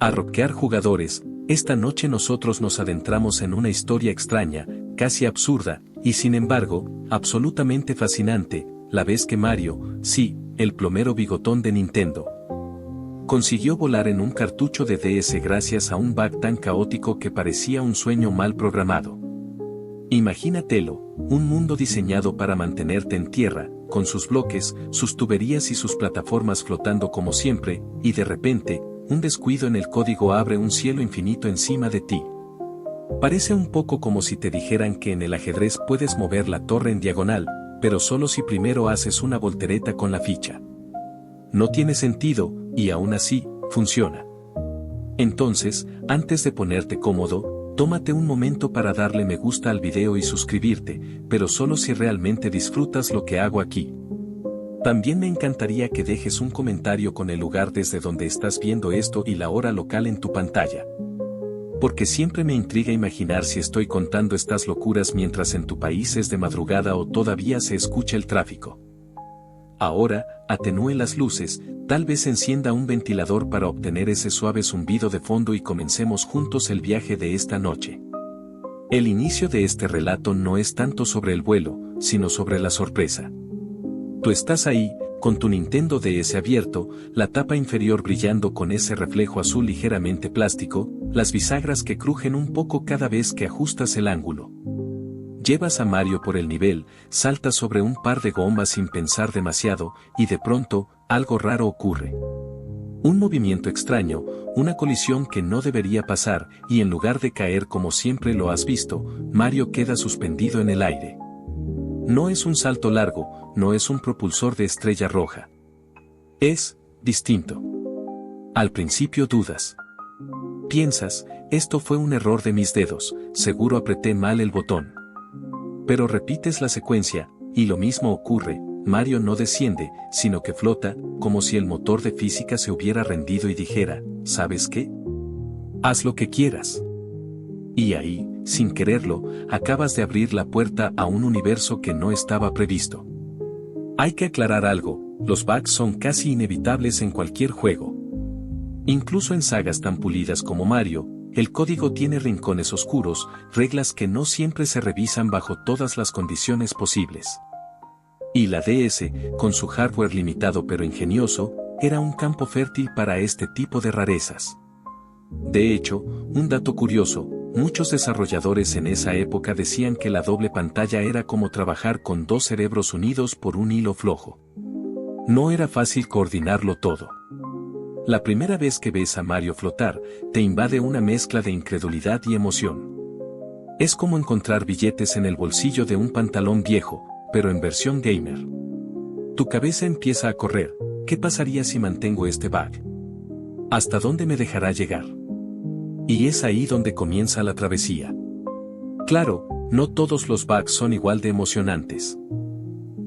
A rockear jugadores, esta noche nosotros nos adentramos en una historia extraña, casi absurda, y sin embargo, absolutamente fascinante, la vez que Mario, sí, el plomero bigotón de Nintendo, consiguió volar en un cartucho de DS gracias a un bug tan caótico que parecía un sueño mal programado. Imagínatelo, un mundo diseñado para mantenerte en tierra, con sus bloques, sus tuberías y sus plataformas flotando como siempre, y de repente, un descuido en el código abre un cielo infinito encima de ti. Parece un poco como si te dijeran que en el ajedrez puedes mover la torre en diagonal, pero solo si primero haces una voltereta con la ficha. No tiene sentido, y aún así, funciona. Entonces, antes de ponerte cómodo, tómate un momento para darle me gusta al video y suscribirte, pero solo si realmente disfrutas lo que hago aquí. También me encantaría que dejes un comentario con el lugar desde donde estás viendo esto y la hora local en tu pantalla. Porque siempre me intriga imaginar si estoy contando estas locuras mientras en tu país es de madrugada o todavía se escucha el tráfico. Ahora, atenúe las luces, tal vez encienda un ventilador para obtener ese suave zumbido de fondo y comencemos juntos el viaje de esta noche. El inicio de este relato no es tanto sobre el vuelo, sino sobre la sorpresa. Tú estás ahí, con tu Nintendo DS abierto, la tapa inferior brillando con ese reflejo azul ligeramente plástico, las bisagras que crujen un poco cada vez que ajustas el ángulo. Llevas a Mario por el nivel, saltas sobre un par de gomas sin pensar demasiado, y de pronto, algo raro ocurre. Un movimiento extraño, una colisión que no debería pasar, y en lugar de caer como siempre lo has visto, Mario queda suspendido en el aire. No es un salto largo, no es un propulsor de estrella roja. Es distinto. Al principio dudas. Piensas, esto fue un error de mis dedos, seguro apreté mal el botón. Pero repites la secuencia, y lo mismo ocurre, Mario no desciende, sino que flota, como si el motor de física se hubiera rendido y dijera, ¿sabes qué? Haz lo que quieras. Y ahí, sin quererlo, acabas de abrir la puerta a un universo que no estaba previsto. Hay que aclarar algo, los bugs son casi inevitables en cualquier juego. Incluso en sagas tan pulidas como Mario, el código tiene rincones oscuros, reglas que no siempre se revisan bajo todas las condiciones posibles. Y la DS, con su hardware limitado pero ingenioso, era un campo fértil para este tipo de rarezas. De hecho, un dato curioso, muchos desarrolladores en esa época decían que la doble pantalla era como trabajar con dos cerebros unidos por un hilo flojo. No era fácil coordinarlo todo. La primera vez que ves a Mario flotar, te invade una mezcla de incredulidad y emoción. Es como encontrar billetes en el bolsillo de un pantalón viejo, pero en versión gamer. Tu cabeza empieza a correr, ¿qué pasaría si mantengo este bug? ¿Hasta dónde me dejará llegar? Y es ahí donde comienza la travesía. Claro, no todos los bugs son igual de emocionantes.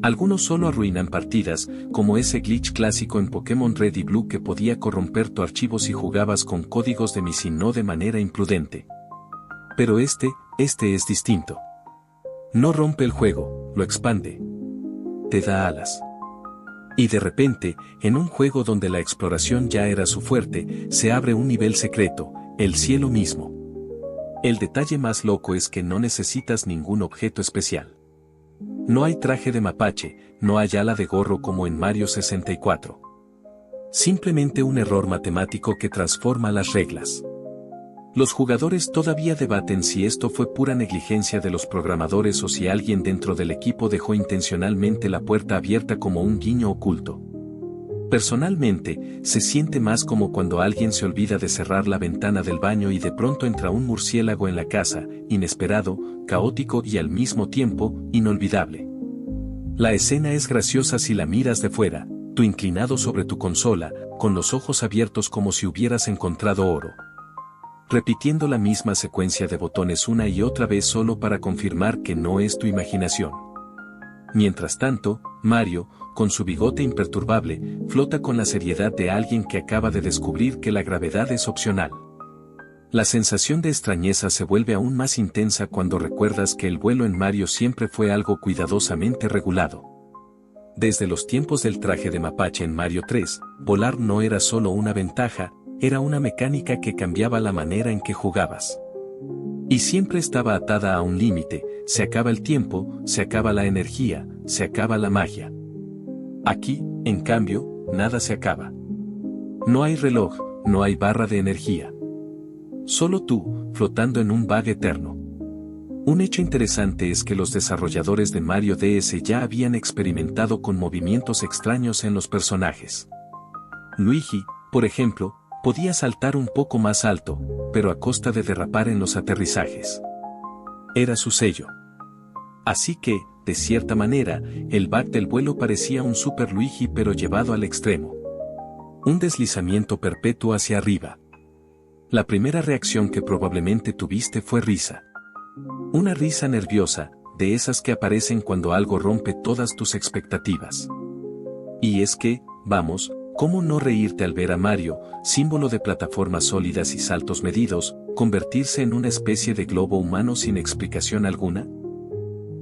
Algunos solo arruinan partidas, como ese glitch clásico en Pokémon Red y Blue que podía corromper tu archivo si jugabas con códigos de MISI no de manera imprudente. Pero este es distinto. No rompe el juego, lo expande. Te da alas. Y de repente, en un juego donde la exploración ya era su fuerte, se abre un nivel secreto, el cielo mismo. El detalle más loco es que no necesitas ningún objeto especial. No hay traje de mapache, no hay ala de gorro como en Mario 64. Simplemente un error matemático que transforma las reglas. Los jugadores todavía debaten si esto fue pura negligencia de los programadores o si alguien dentro del equipo dejó intencionalmente la puerta abierta como un guiño oculto. Personalmente, se siente más como cuando alguien se olvida de cerrar la ventana del baño y de pronto entra un murciélago en la casa, inesperado, caótico y al mismo tiempo, inolvidable. La escena es graciosa si la miras de fuera, tú inclinado sobre tu consola, con los ojos abiertos como si hubieras encontrado oro. Repitiendo la misma secuencia de botones una y otra vez solo para confirmar que no es tu imaginación. Mientras tanto, Mario, con su bigote imperturbable, flota con la seriedad de alguien que acaba de descubrir que la gravedad es opcional. La sensación de extrañeza se vuelve aún más intensa cuando recuerdas que el vuelo en Mario siempre fue algo cuidadosamente regulado. Desde los tiempos del traje de mapache en Mario 3, volar no era solo una ventaja, era una mecánica que cambiaba la manera en que jugabas. Y siempre estaba atada a un límite: se acaba el tiempo, se acaba la energía, se acaba la magia. Aquí, en cambio, nada se acaba. No hay reloj, no hay barra de energía. Solo tú, flotando en un bug eterno. Un hecho interesante es que los desarrolladores de Mario DS ya habían experimentado con movimientos extraños en los personajes. Luigi, por ejemplo, podía saltar un poco más alto, pero a costa de derrapar en los aterrizajes. Era su sello. Así que, de cierta manera, el bug del vuelo parecía un Super Luigi pero llevado al extremo. Un deslizamiento perpetuo hacia arriba. La primera reacción que probablemente tuviste fue risa. Una risa nerviosa, de esas que aparecen cuando algo rompe todas tus expectativas. Y es que, vamos, ¿cómo no reírte al ver a Mario, símbolo de plataformas sólidas y saltos medidos, convertirse en una especie de globo humano sin explicación alguna?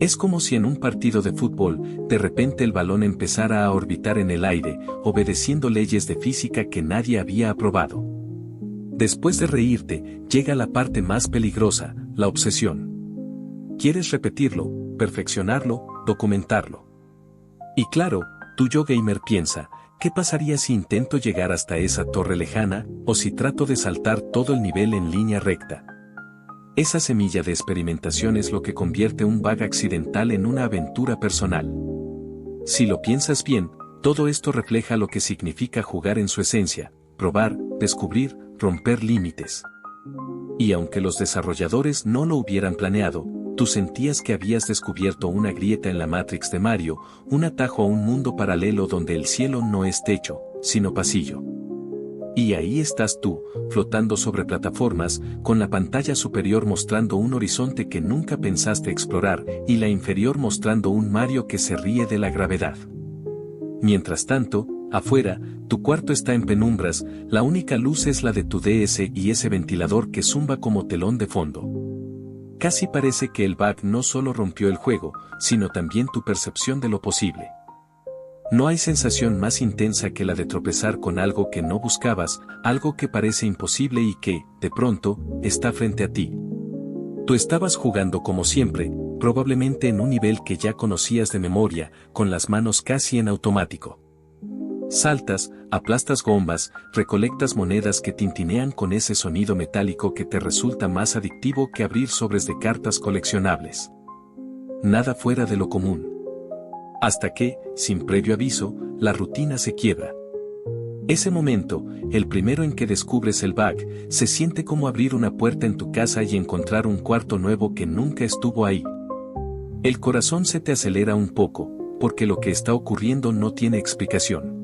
Es como si en un partido de fútbol, de repente el balón empezara a orbitar en el aire, obedeciendo leyes de física que nadie había aprobado. Después de reírte, llega la parte más peligrosa, la obsesión. Quieres repetirlo, perfeccionarlo, documentarlo. Y claro, tu yo gamer piensa: ¿qué pasaría si intento llegar hasta esa torre lejana, o si trato de saltar todo el nivel en línea recta? Esa semilla de experimentación es lo que convierte un bug accidental en una aventura personal. Si lo piensas bien, todo esto refleja lo que significa jugar en su esencia: probar, descubrir, romper límites. Y aunque los desarrolladores no lo hubieran planeado, tú sentías que habías descubierto una grieta en la Matrix de Mario, un atajo a un mundo paralelo donde el cielo no es techo, sino pasillo. Y ahí estás tú, flotando sobre plataformas, con la pantalla superior mostrando un horizonte que nunca pensaste explorar, y la inferior mostrando un Mario que se ríe de la gravedad. Mientras tanto, afuera, tu cuarto está en penumbras, la única luz es la de tu DS y ese ventilador que zumba como telón de fondo. Casi parece que el bug no solo rompió el juego, sino también tu percepción de lo posible. No hay sensación más intensa que la de tropezar con algo que no buscabas, algo que parece imposible y que, de pronto, está frente a ti. Tú estabas jugando como siempre, probablemente en un nivel que ya conocías de memoria, con las manos casi en automático. Saltas, aplastas gomas, recolectas monedas que tintinean con ese sonido metálico que te resulta más adictivo que abrir sobres de cartas coleccionables. Nada fuera de lo común. Hasta que, sin previo aviso, la rutina se quiebra. Ese momento, el primero en que descubres el bug, se siente como abrir una puerta en tu casa y encontrar un cuarto nuevo que nunca estuvo ahí. El corazón se te acelera un poco, porque lo que está ocurriendo no tiene explicación.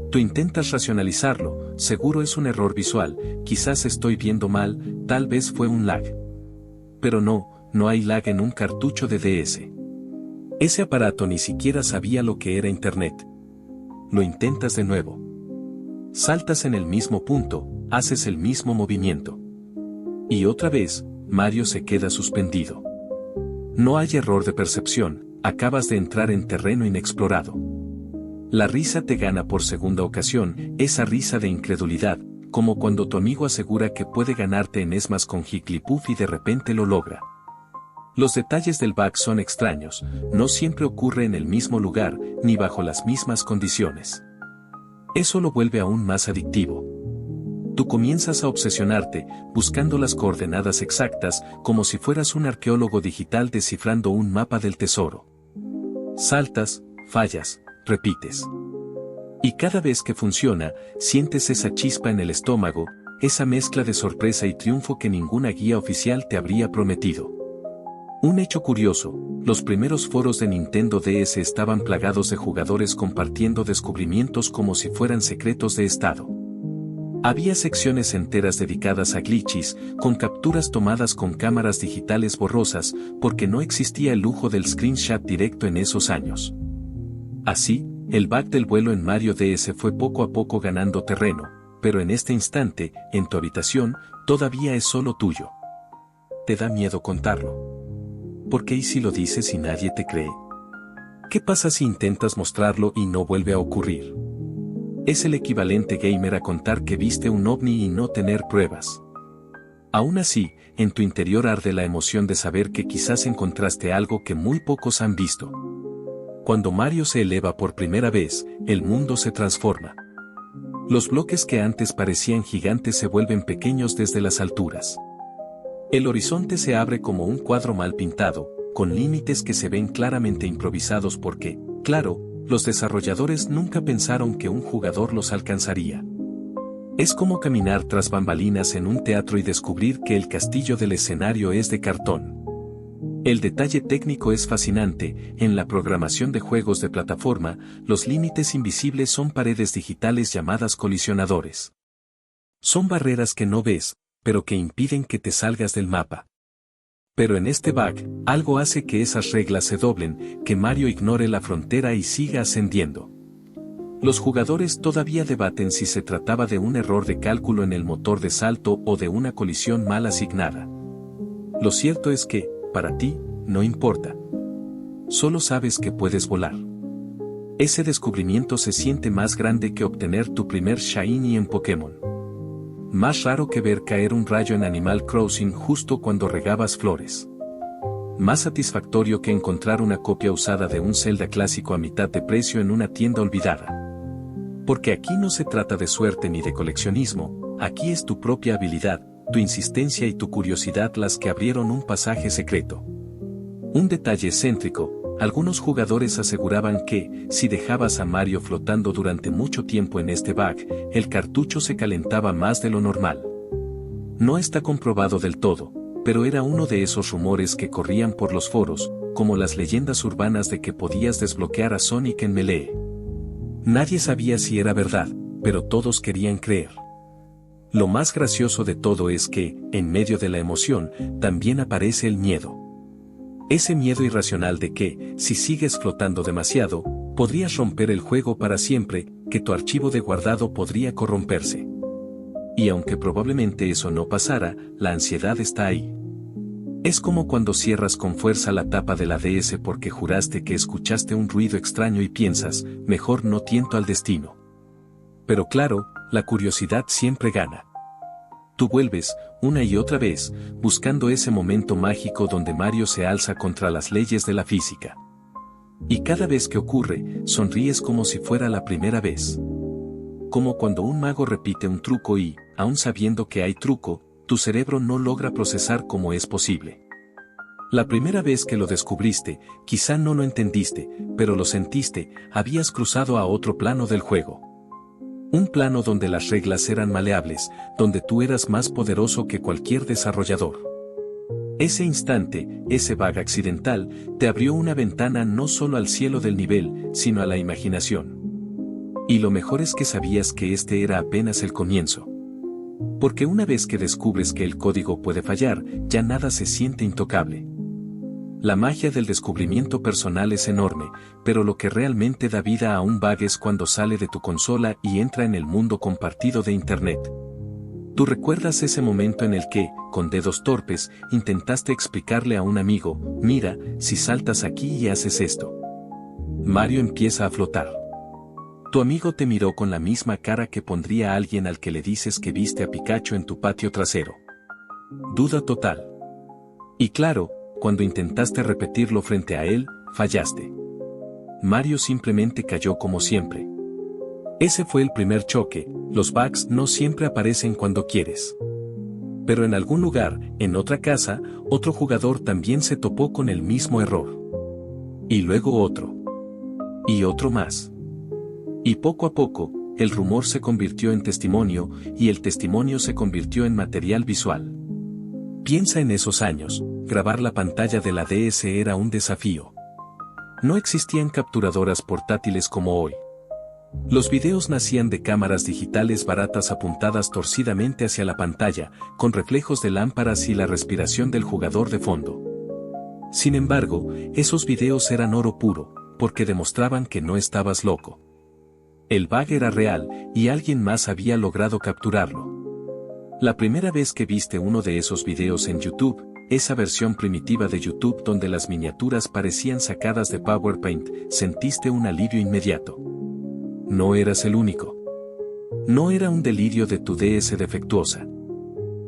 Tú intentas racionalizarlo: seguro es un error visual, quizás estoy viendo mal, tal vez fue un lag. Pero no hay lag en un cartucho de DS. Ese aparato ni siquiera sabía lo que era Internet. Lo intentas de nuevo. Saltas en el mismo punto, haces el mismo movimiento. Y otra vez, Mario se queda suspendido. No hay error de percepción, acabas de entrar en terreno inexplorado. La risa te gana por segunda ocasión, esa risa de incredulidad, como cuando tu amigo asegura que puede ganarte en esmas con Jigglypuff y de repente lo logra. Los detalles del bug son extraños, no siempre ocurre en el mismo lugar, ni bajo las mismas condiciones. Eso lo vuelve aún más adictivo. Tú comienzas a obsesionarte, buscando las coordenadas exactas, como si fueras un arqueólogo digital descifrando un mapa del tesoro. Saltas, fallas, repites. Y cada vez que funciona, sientes esa chispa en el estómago, esa mezcla de sorpresa y triunfo que ninguna guía oficial te habría prometido. Un hecho curioso: los primeros foros de Nintendo DS estaban plagados de jugadores compartiendo descubrimientos como si fueran secretos de estado. Había secciones enteras dedicadas a glitches, con capturas tomadas con cámaras digitales borrosas, porque no existía el lujo del screenshot directo en esos años. Así, el bug del vuelo en Mario DS fue poco a poco ganando terreno, pero en este instante, en tu habitación, todavía es solo tuyo. ¿Te da miedo contarlo? ¿Por qué y si lo dices y nadie te cree? ¿Qué pasa si intentas mostrarlo y no vuelve a ocurrir? Es el equivalente gamer a contar que viste un ovni y no tener pruebas. Aún así, en tu interior arde la emoción de saber que quizás encontraste algo que muy pocos han visto. Cuando Mario se eleva por primera vez, el mundo se transforma. Los bloques que antes parecían gigantes se vuelven pequeños desde las alturas. El horizonte se abre como un cuadro mal pintado, con límites que se ven claramente improvisados porque, claro, los desarrolladores nunca pensaron que un jugador los alcanzaría. Es como caminar tras bambalinas en un teatro y descubrir que el castillo del escenario es de cartón. El detalle técnico es fascinante. En la programación de juegos de plataforma, los límites invisibles son paredes digitales llamadas colisionadores. Son barreras que no ves, pero que impiden que te salgas del mapa. Pero en este bug, algo hace que esas reglas se doblen, que Mario ignore la frontera y siga ascendiendo. Los jugadores todavía debaten si se trataba de un error de cálculo en el motor de salto o de una colisión mal asignada. Lo cierto es que, para ti, no importa. Solo sabes que puedes volar. Ese descubrimiento se siente más grande que obtener tu primer Shiny en Pokémon. Más raro que ver caer un rayo en Animal Crossing justo cuando regabas flores. Más satisfactorio que encontrar una copia usada de un Zelda clásico a mitad de precio en una tienda olvidada. Porque aquí no se trata de suerte ni de coleccionismo, aquí es tu propia habilidad, tu insistencia y tu curiosidad las que abrieron un pasaje secreto. Un detalle excéntrico, algunos jugadores aseguraban que, si dejabas a Mario flotando durante mucho tiempo en este bug, el cartucho se calentaba más de lo normal. No está comprobado del todo, pero era uno de esos rumores que corrían por los foros, como las leyendas urbanas de que podías desbloquear a Sonic en Melee. Nadie sabía si era verdad, pero todos querían creer. Lo más gracioso de todo es que, en medio de la emoción, también aparece el miedo. Ese miedo irracional de que, si sigues flotando demasiado, podrías romper el juego para siempre, que tu archivo de guardado podría corromperse. Y aunque probablemente eso no pasara, la ansiedad está ahí. Es como cuando cierras con fuerza la tapa de la DS porque juraste que escuchaste un ruido extraño y piensas, mejor no tiento al destino. Pero claro, la curiosidad siempre gana. Tú vuelves, una y otra vez, buscando ese momento mágico donde Mario se alza contra las leyes de la física. Y cada vez que ocurre, sonríes como si fuera la primera vez. Como cuando un mago repite un truco y, aun sabiendo que hay truco, tu cerebro no logra procesar cómo es posible. La primera vez que lo descubriste, quizá no lo entendiste, pero lo sentiste, habías cruzado a otro plano del juego. Un plano donde las reglas eran maleables, donde tú eras más poderoso que cualquier desarrollador. Ese instante, ese bug accidental, te abrió una ventana no solo al cielo del nivel, sino a la imaginación. Y lo mejor es que sabías que este era apenas el comienzo. Porque una vez que descubres que el código puede fallar, ya nada se siente intocable. La magia del descubrimiento personal es enorme, pero lo que realmente da vida a un bug es cuando sale de tu consola y entra en el mundo compartido de Internet. Tú recuerdas ese momento en el que, con dedos torpes, intentaste explicarle a un amigo, mira, si saltas aquí y haces esto. Mario empieza a flotar. Tu amigo te miró con la misma cara que pondría alguien al que le dices que viste a Pikachu en tu patio trasero. Duda total. Y claro, cuando intentaste repetirlo frente a él, fallaste. Mario simplemente cayó como siempre. Ese fue el primer choque, los bugs no siempre aparecen cuando quieres. Pero en algún lugar, en otra casa, otro jugador también se topó con el mismo error. Y luego otro. Y otro más. Y poco a poco, el rumor se convirtió en testimonio, y el testimonio se convirtió en material visual. Piensa en esos años, grabar la pantalla de la DS era un desafío. No existían capturadoras portátiles como hoy. Los videos nacían de cámaras digitales baratas apuntadas torcidamente hacia la pantalla, con reflejos de lámparas y la respiración del jugador de fondo. Sin embargo, esos videos eran oro puro, porque demostraban que no estabas loco. El bug era real, y alguien más había logrado capturarlo. La primera vez que viste uno de esos videos en YouTube, esa versión primitiva de YouTube donde las miniaturas parecían sacadas de PowerPaint, sentiste un alivio inmediato. No eras el único. No era un delirio de tu DS defectuosa.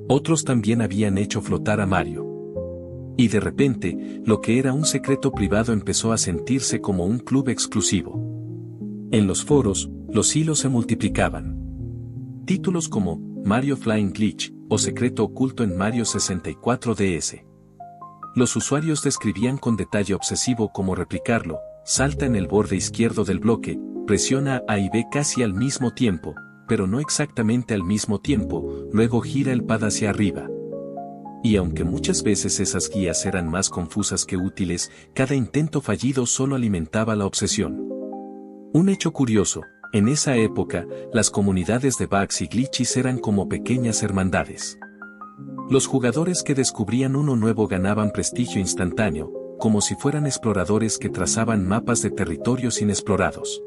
Otros también habían hecho flotar a Mario. Y de repente, lo que era un secreto privado empezó a sentirse como un club exclusivo. En los foros, los hilos se multiplicaban. Títulos como Mario Flying Glitch o Secreto oculto en Mario 64 DS. Los usuarios describían con detalle obsesivo cómo replicarlo: salta en el borde izquierdo del bloque, presiona A y B casi al mismo tiempo, pero no exactamente al mismo tiempo, luego gira el pad hacia arriba. Y aunque muchas veces esas guías eran más confusas que útiles, cada intento fallido solo alimentaba la obsesión. Un hecho curioso: en esa época, las comunidades de bugs y glitches eran como pequeñas hermandades. Los jugadores que descubrían uno nuevo ganaban prestigio instantáneo, como si fueran exploradores que trazaban mapas de territorios inexplorados.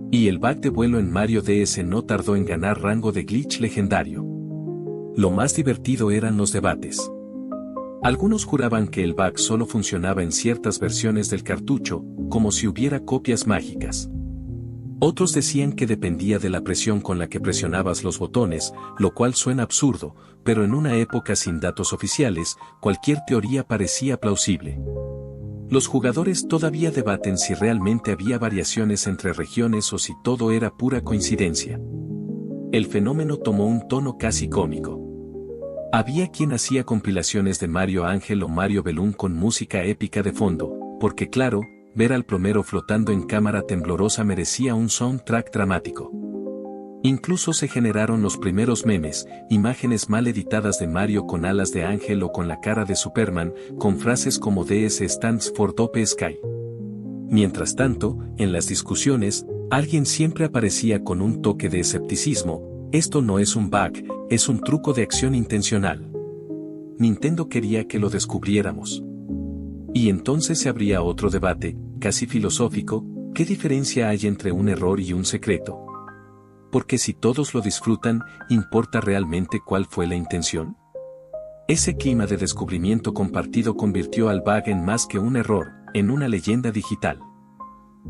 Y el bug de vuelo en Mario DS no tardó en ganar rango de glitch legendario. Lo más divertido eran los debates. Algunos juraban que el bug solo funcionaba en ciertas versiones del cartucho, como si hubiera copias mágicas. Otros decían que dependía de la presión con la que presionabas los botones, lo cual suena absurdo, pero en una época sin datos oficiales, cualquier teoría parecía plausible. Los jugadores todavía debaten si realmente había variaciones entre regiones o si todo era pura coincidencia. El fenómeno tomó un tono casi cómico. Había quien hacía compilaciones de Mario Ángel o Mario Balloon con música épica de fondo, porque claro, ver al plomero flotando en cámara temblorosa merecía un soundtrack dramático. Incluso se generaron los primeros memes, imágenes mal editadas de Mario con alas de ángel o con la cara de Superman, con frases como DS stands for Dope Sky. Mientras tanto, en las discusiones, alguien siempre aparecía con un toque de escepticismo: esto no es un bug, es un truco de acción intencional. Nintendo quería que lo descubriéramos. Y entonces se abría otro debate, casi filosófico: ¿qué diferencia hay entre un error y un secreto? Porque si todos lo disfrutan, ¿importa realmente cuál fue la intención? Ese clima de descubrimiento compartido convirtió al bug en más que un error, en una leyenda digital.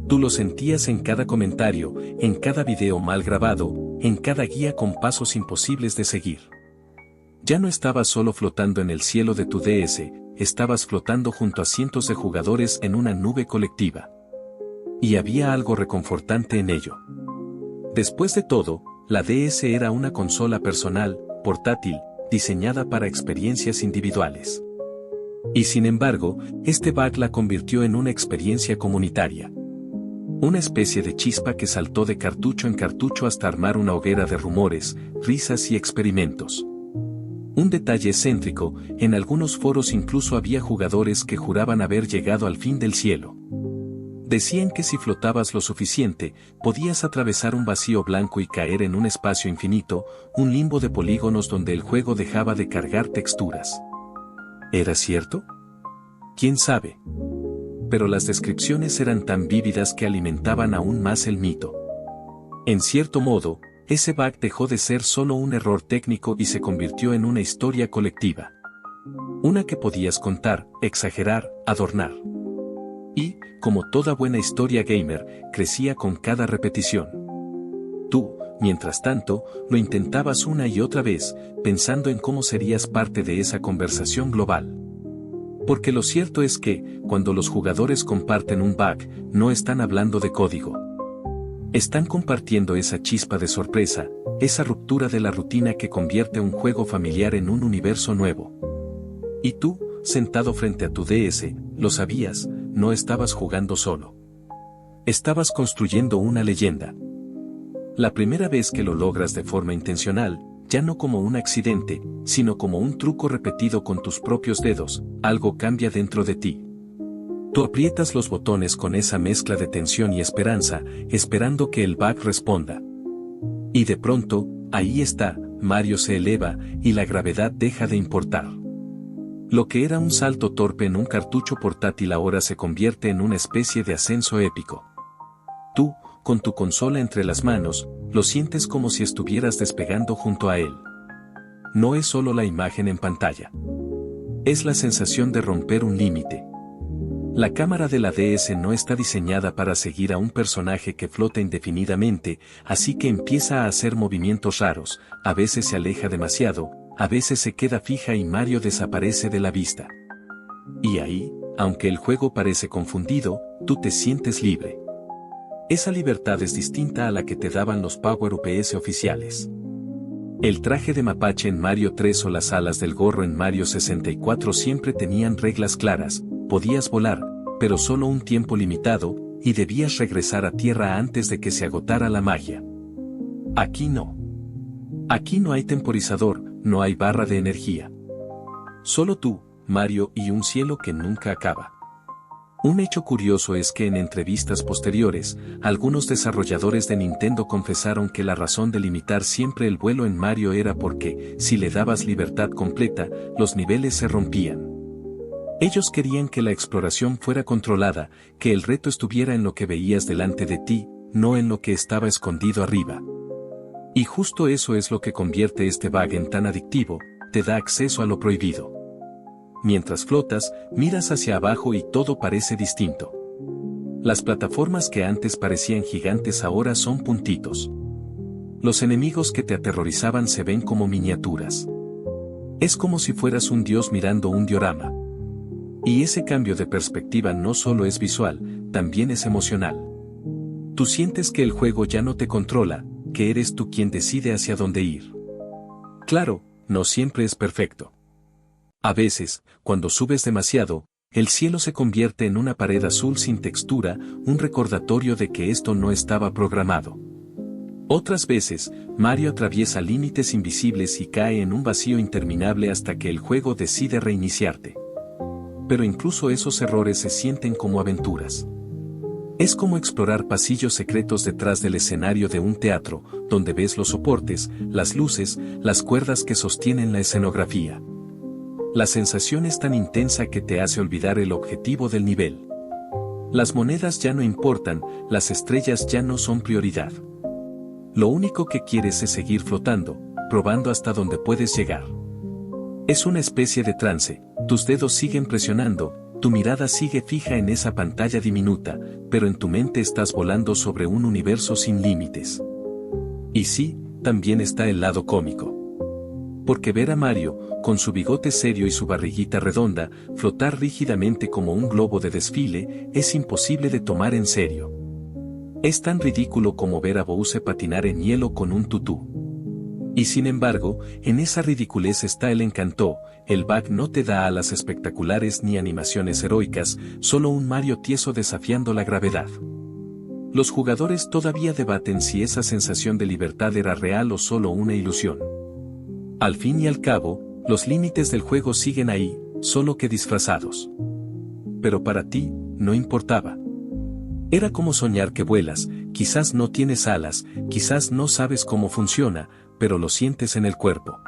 Tú lo sentías en cada comentario, en cada video mal grabado, en cada guía con pasos imposibles de seguir. Ya no estabas solo flotando en el cielo de tu DS, estabas flotando junto a cientos de jugadores en una nube colectiva. Y había algo reconfortante en ello. Después de todo, la DS era una consola personal, portátil, diseñada para experiencias individuales. Y sin embargo, este bug la convirtió en una experiencia comunitaria. Una especie de chispa que saltó de cartucho en cartucho hasta armar una hoguera de rumores, risas y experimentos. Un detalle excéntrico: en algunos foros incluso había jugadores que juraban haber llegado al fin del cielo. Decían que si flotabas lo suficiente, podías atravesar un vacío blanco y caer en un espacio infinito, un limbo de polígonos donde el juego dejaba de cargar texturas. ¿Era cierto? ¿Quién sabe? Pero las descripciones eran tan vívidas que alimentaban aún más el mito. En cierto modo, ese bug dejó de ser solo un error técnico y se convirtió en una historia colectiva. Una que podías contar, exagerar, adornar. Y, como toda buena historia gamer, crecía con cada repetición. Tú, mientras tanto, lo intentabas una y otra vez, pensando en cómo serías parte de esa conversación global. Porque lo cierto es que, cuando los jugadores comparten un bug, no están hablando de código. Están compartiendo esa chispa de sorpresa, esa ruptura de la rutina que convierte un juego familiar en un universo nuevo. Y tú, sentado frente a tu DS, lo sabías, no estabas jugando solo. Estabas construyendo una leyenda. La primera vez que lo logras de forma intencional, ya no como un accidente, sino como un truco repetido con tus propios dedos, algo cambia dentro de ti. Tú aprietas los botones con esa mezcla de tensión y esperanza, esperando que el bug responda. Y de pronto, ahí está, Mario se eleva, y la gravedad deja de importar. Lo que era un salto torpe en un cartucho portátil ahora se convierte en una especie de ascenso épico. Tú, con tu consola entre las manos, lo sientes como si estuvieras despegando junto a él. No es solo la imagen en pantalla. Es la sensación de romper un límite. La cámara de la DS no está diseñada para seguir a un personaje que flota indefinidamente, así que empieza a hacer movimientos raros, a veces se aleja demasiado, a veces se queda fija y Mario desaparece de la vista. Y ahí, aunque el juego parece confundido, tú te sientes libre. Esa libertad es distinta a la que te daban los Power UPS oficiales. El traje de mapache en Mario 3 o las alas del gorro en Mario 64 siempre tenían reglas claras, podías volar, pero solo un tiempo limitado, y debías regresar a tierra antes de que se agotara la magia. Aquí no. Aquí no hay temporizador, no hay barra de energía. Solo tú, Mario y un cielo que nunca acaba. Un hecho curioso es que en entrevistas posteriores, algunos desarrolladores de Nintendo confesaron que la razón de limitar siempre el vuelo en Mario era porque, si le dabas libertad completa, los niveles se rompían. Ellos querían que la exploración fuera controlada, que el reto estuviera en lo que veías delante de ti, no en lo que estaba escondido arriba. Y justo eso es lo que convierte este bug en tan adictivo, te da acceso a lo prohibido. Mientras flotas, miras hacia abajo y todo parece distinto. Las plataformas que antes parecían gigantes ahora son puntitos. Los enemigos que te aterrorizaban se ven como miniaturas. Es como si fueras un dios mirando un diorama. Y ese cambio de perspectiva no solo es visual, también es emocional. Tú sientes que el juego ya no te controla, que eres tú quien decide hacia dónde ir. Claro, no siempre es perfecto. A veces, cuando subes demasiado, el cielo se convierte en una pared azul sin textura, un recordatorio de que esto no estaba programado. Otras veces, Mario atraviesa límites invisibles y cae en un vacío interminable hasta que el juego decide reiniciarte. Pero incluso esos errores se sienten como aventuras. Es como explorar pasillos secretos detrás del escenario de un teatro, donde ves los soportes, las luces, las cuerdas que sostienen la escenografía. La sensación es tan intensa que te hace olvidar el objetivo del nivel. Las monedas ya no importan, las estrellas ya no son prioridad. Lo único que quieres es seguir flotando, probando hasta donde puedes llegar. Es una especie de trance, tus dedos siguen presionando, tu mirada sigue fija en esa pantalla diminuta, pero en tu mente estás volando sobre un universo sin límites. Y sí, también está el lado cómico. Porque ver a Mario, con su bigote serio y su barriguita redonda, flotar rígidamente como un globo de desfile, es imposible de tomar en serio. Es tan ridículo como ver a Bowser patinar en hielo con un tutú. Y sin embargo, en esa ridiculez está el encanto, el bug no te da alas espectaculares ni animaciones heroicas, solo un Mario tieso desafiando la gravedad. Los jugadores todavía debaten si esa sensación de libertad era real o solo una ilusión. Al fin y al cabo, los límites del juego siguen ahí, solo que disfrazados. Pero para ti, no importaba. Era como soñar que vuelas, quizás no tienes alas, quizás no sabes cómo funciona, pero lo sientes en el cuerpo.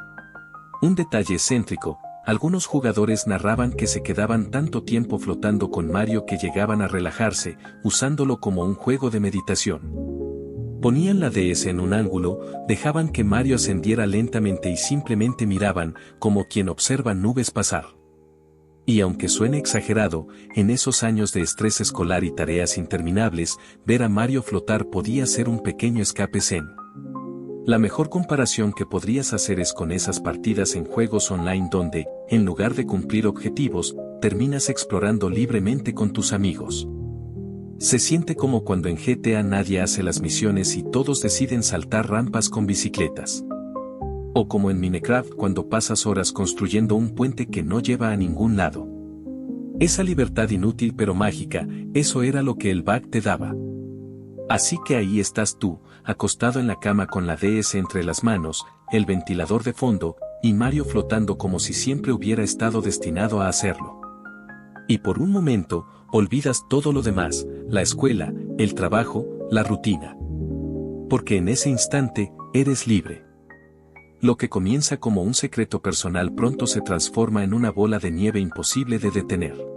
Un detalle excéntrico, algunos jugadores narraban que se quedaban tanto tiempo flotando con Mario que llegaban a relajarse, usándolo como un juego de meditación. Ponían la DS en un ángulo, dejaban que Mario ascendiera lentamente y simplemente miraban, como quien observa nubes pasar. Y aunque suene exagerado, en esos años de estrés escolar y tareas interminables, ver a Mario flotar podía ser un pequeño escape zen. La mejor comparación que podrías hacer es con esas partidas en juegos online donde, en lugar de cumplir objetivos, terminas explorando libremente con tus amigos. Se siente como cuando en GTA nadie hace las misiones y todos deciden saltar rampas con bicicletas. O como en Minecraft cuando pasas horas construyendo un puente que no lleva a ningún lado. Esa libertad inútil pero mágica, eso era lo que el bug te daba. Así que ahí estás tú, acostado en la cama con la DS entre las manos, el ventilador de fondo, y Mario flotando como si siempre hubiera estado destinado a hacerlo. Y por un momento, olvidas todo lo demás, la escuela, el trabajo, la rutina. Porque en ese instante, eres libre. Lo que comienza como un secreto personal pronto se transforma en una bola de nieve imposible de detener.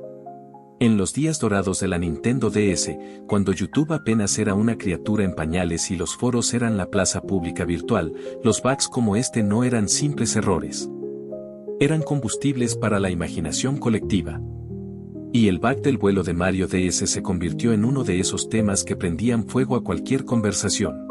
En los días dorados de la Nintendo DS, cuando YouTube apenas era una criatura en pañales y los foros eran la plaza pública virtual, los bugs como este no eran simples errores. Eran combustibles para la imaginación colectiva. Y el bug del vuelo de Mario DS se convirtió en uno de esos temas que prendían fuego a cualquier conversación.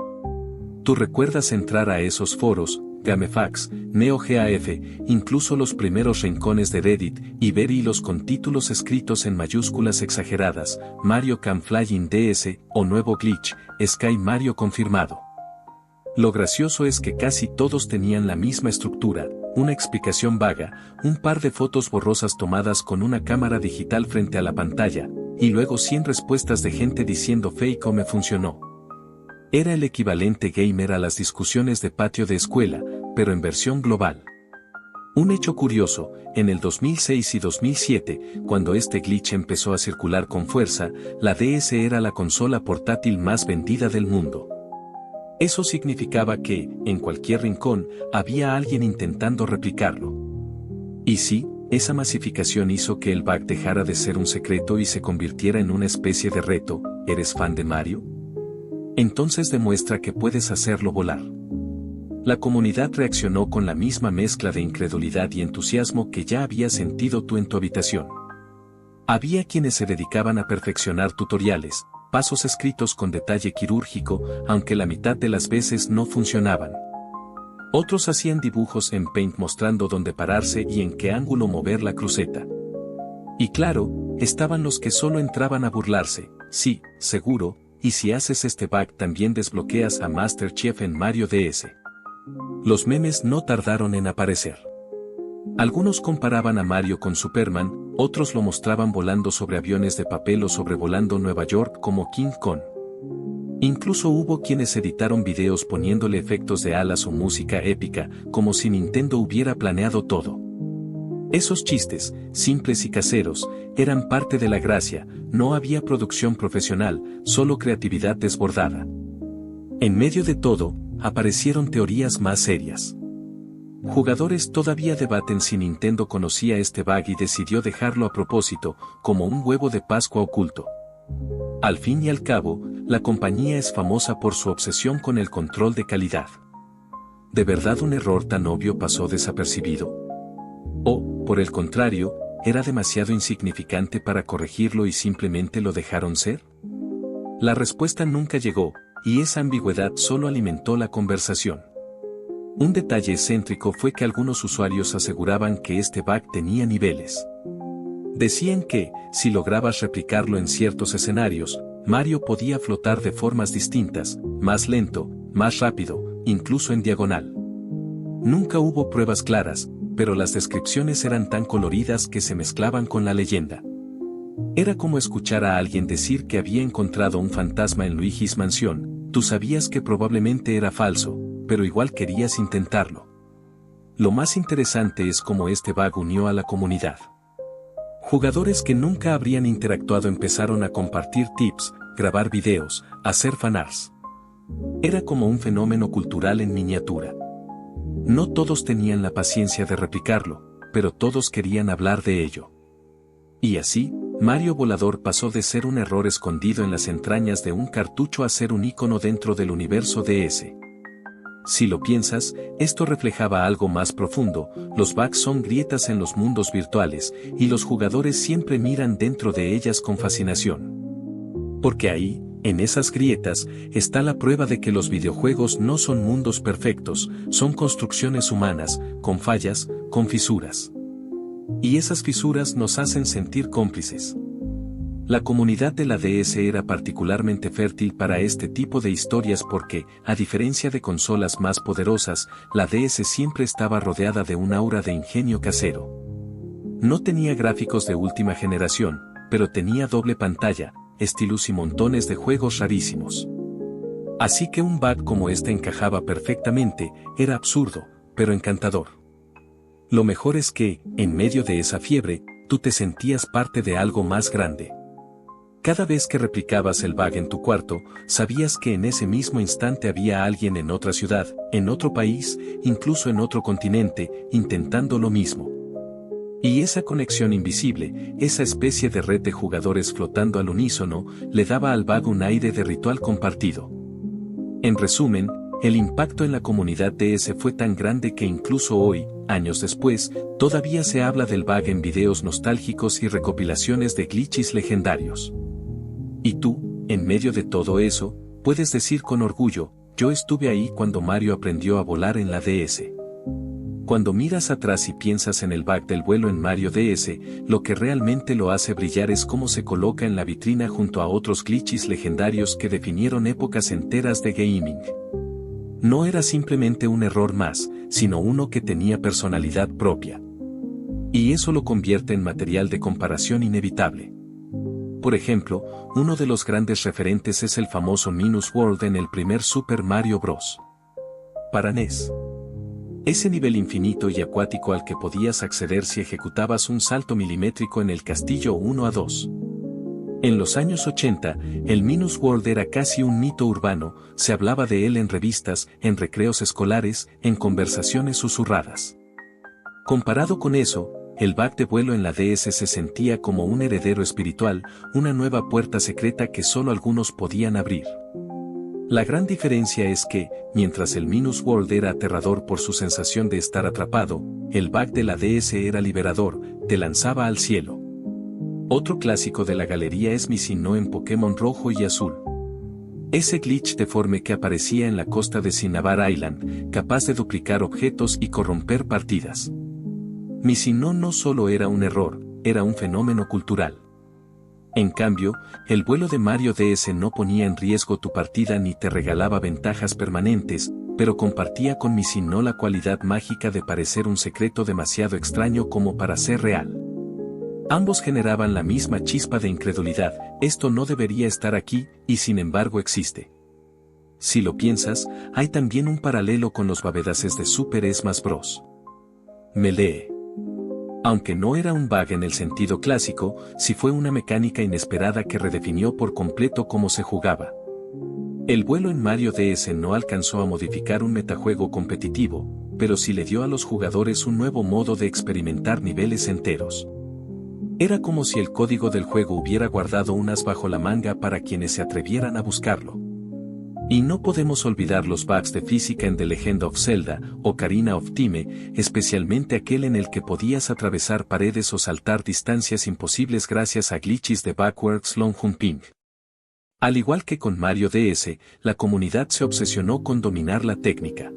¿Tú recuerdas entrar a esos foros, GameFAQs, NeoGAF, incluso los primeros rincones de Reddit, y ver hilos con títulos escritos en mayúsculas exageradas, Mario Can Flying DS, o nuevo glitch, Sky Mario confirmado? Lo gracioso es que casi todos tenían la misma estructura, una explicación vaga, un par de fotos borrosas tomadas con una cámara digital frente a la pantalla, y luego 100 respuestas de gente diciendo fake o me funcionó. Era el equivalente gamer a las discusiones de patio de escuela, pero en versión global. Un hecho curioso, en el 2006 y 2007, cuando este glitch empezó a circular con fuerza, la DS era la consola portátil más vendida del mundo. Eso significaba que, en cualquier rincón, había alguien intentando replicarlo. Y sí, esa masificación hizo que el bug dejara de ser un secreto y se convirtiera en una especie de reto. ¿Eres fan de Mario? Entonces demuestra que puedes hacerlo volar. La comunidad reaccionó con la misma mezcla de incredulidad y entusiasmo que ya había sentido tú en tu habitación. Había quienes se dedicaban a perfeccionar tutoriales, pasos escritos con detalle quirúrgico, aunque la mitad de las veces no funcionaban. Otros hacían dibujos en Paint mostrando dónde pararse y en qué ángulo mover la cruceta. Y claro, estaban los que solo entraban a burlarse, sí, seguro, y si haces este bug también desbloqueas a Master Chief en Mario DS. Los memes no tardaron en aparecer. Algunos comparaban a Mario con Superman, otros lo mostraban volando sobre aviones de papel o sobrevolando Nueva York como King Kong. Incluso hubo quienes editaron videos poniéndole efectos de alas o música épica, como si Nintendo hubiera planeado todo. Esos chistes, simples y caseros, eran parte de la gracia, no había producción profesional, solo creatividad desbordada. En medio de todo, aparecieron teorías más serias. Jugadores todavía debaten si Nintendo conocía este bug y decidió dejarlo a propósito, como un huevo de Pascua oculto. Al fin y al cabo, la compañía es famosa por su obsesión con el control de calidad. ¿De verdad un error tan obvio pasó desapercibido? ¿O, por el contrario, era demasiado insignificante para corregirlo y simplemente lo dejaron ser? La respuesta nunca llegó, y esa ambigüedad solo alimentó la conversación. Un detalle excéntrico fue que algunos usuarios aseguraban que este bug tenía niveles. Decían que, si lograbas replicarlo en ciertos escenarios, Mario podía flotar de formas distintas, más lento, más rápido, incluso en diagonal. Nunca hubo pruebas claras, pero las descripciones eran tan coloridas que se mezclaban con la leyenda. Era como escuchar a alguien decir que había encontrado un fantasma en Luigi's Mansión. Tú sabías que probablemente era falso, pero igual querías intentarlo. Lo más interesante es cómo este bug unió a la comunidad. Jugadores que nunca habrían interactuado empezaron a compartir tips, grabar videos, hacer fanarts. Era como un fenómeno cultural en miniatura. No todos tenían la paciencia de replicarlo, pero todos querían hablar de ello. Y así, Mario Volador pasó de ser un error escondido en las entrañas de un cartucho a ser un ícono dentro del universo DS. Si lo piensas, esto reflejaba algo más profundo, los bugs son grietas en los mundos virtuales, y los jugadores siempre miran dentro de ellas con fascinación. Porque ahí, en esas grietas, está la prueba de que los videojuegos no son mundos perfectos, son construcciones humanas, con fallas, con fisuras. Y esas fisuras nos hacen sentir cómplices. La comunidad de la DS era particularmente fértil para este tipo de historias porque, a diferencia de consolas más poderosas, la DS siempre estaba rodeada de un aura de ingenio casero. No tenía gráficos de última generación, pero tenía doble pantalla, estilos y montones de juegos rarísimos. Así que un bug como este encajaba perfectamente, era absurdo, pero encantador. Lo mejor es que, en medio de esa fiebre, tú te sentías parte de algo más grande. Cada vez que replicabas el bug en tu cuarto, sabías que en ese mismo instante había alguien en otra ciudad, en otro país, incluso en otro continente, intentando lo mismo. Y esa conexión invisible, esa especie de red de jugadores flotando al unísono, le daba al bug un aire de ritual compartido. En resumen, el impacto en la comunidad DS fue tan grande que incluso hoy, años después, todavía se habla del bug en videos nostálgicos y recopilaciones de glitches legendarios. Y tú, en medio de todo eso, puedes decir con orgullo, yo estuve ahí cuando Mario aprendió a volar en la DS. Cuando miras atrás y piensas en el bug del vuelo en Mario DS, lo que realmente lo hace brillar es cómo se coloca en la vitrina junto a otros glitches legendarios que definieron épocas enteras de gaming. No era simplemente un error más, sino uno que tenía personalidad propia. Y eso lo convierte en material de comparación inevitable. Por ejemplo, uno de los grandes referentes es el famoso Minus World en el primer Super Mario Bros. Para NES. Ese nivel infinito y acuático al que podías acceder si ejecutabas un salto milimétrico en el castillo 1 a 2. En los años 80, el Minus World era casi un mito urbano, se hablaba de él en revistas, en recreos escolares, en conversaciones susurradas. Comparado con eso, el bug de vuelo en la DS se sentía como un heredero espiritual, una nueva puerta secreta que solo algunos podían abrir. La gran diferencia es que, mientras el Minus World era aterrador por su sensación de estar atrapado, el bug de la DS era liberador, te lanzaba al cielo. Otro clásico de la galería es Missing No en Pokémon Rojo y Azul. Ese glitch deforme que aparecía en la costa de Cinnabar Island, capaz de duplicar objetos y corromper partidas. Missing No solo era un error, era un fenómeno cultural. En cambio, el vuelo de Mario DS no ponía en riesgo tu partida ni te regalaba ventajas permanentes, pero compartía con Missing No la cualidad mágica de parecer un secreto demasiado extraño como para ser real. Ambos generaban la misma chispa de incredulidad, esto no debería estar aquí, y sin embargo existe. Si lo piensas, hay también un paralelo con los babedaces de Super Smash Bros. Melee. Aunque no era un bug en el sentido clásico, sí fue una mecánica inesperada que redefinió por completo cómo se jugaba. El vuelo en Mario DS no alcanzó a modificar un metajuego competitivo, pero sí le dio a los jugadores un nuevo modo de experimentar niveles enteros. Era como si el código del juego hubiera guardado un as bajo la manga para quienes se atrevieran a buscarlo. Y no podemos olvidar los bugs de física en The Legend of Zelda, Ocarina of Time, especialmente aquel en el que podías atravesar paredes o saltar distancias imposibles gracias a glitches de Backwards Long Jumping. Al igual que con Mario DS, la comunidad se obsesionó con dominar la técnica.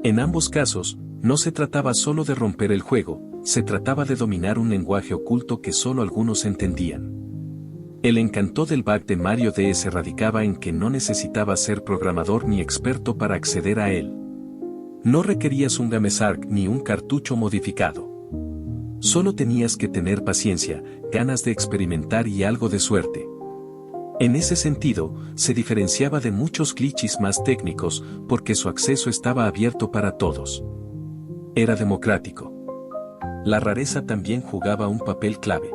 En ambos casos, no se trataba solo de romper el juego, se trataba de dominar un lenguaje oculto que solo algunos entendían. El encanto del bug de Mario DS radicaba en que no necesitabas ser programador ni experto para acceder a él. No requerías un GameShark ni un cartucho modificado. Solo tenías que tener paciencia, ganas de experimentar y algo de suerte. En ese sentido, se diferenciaba de muchos glitches más técnicos porque su acceso estaba abierto para todos. Era democrático. La rareza también jugaba un papel clave.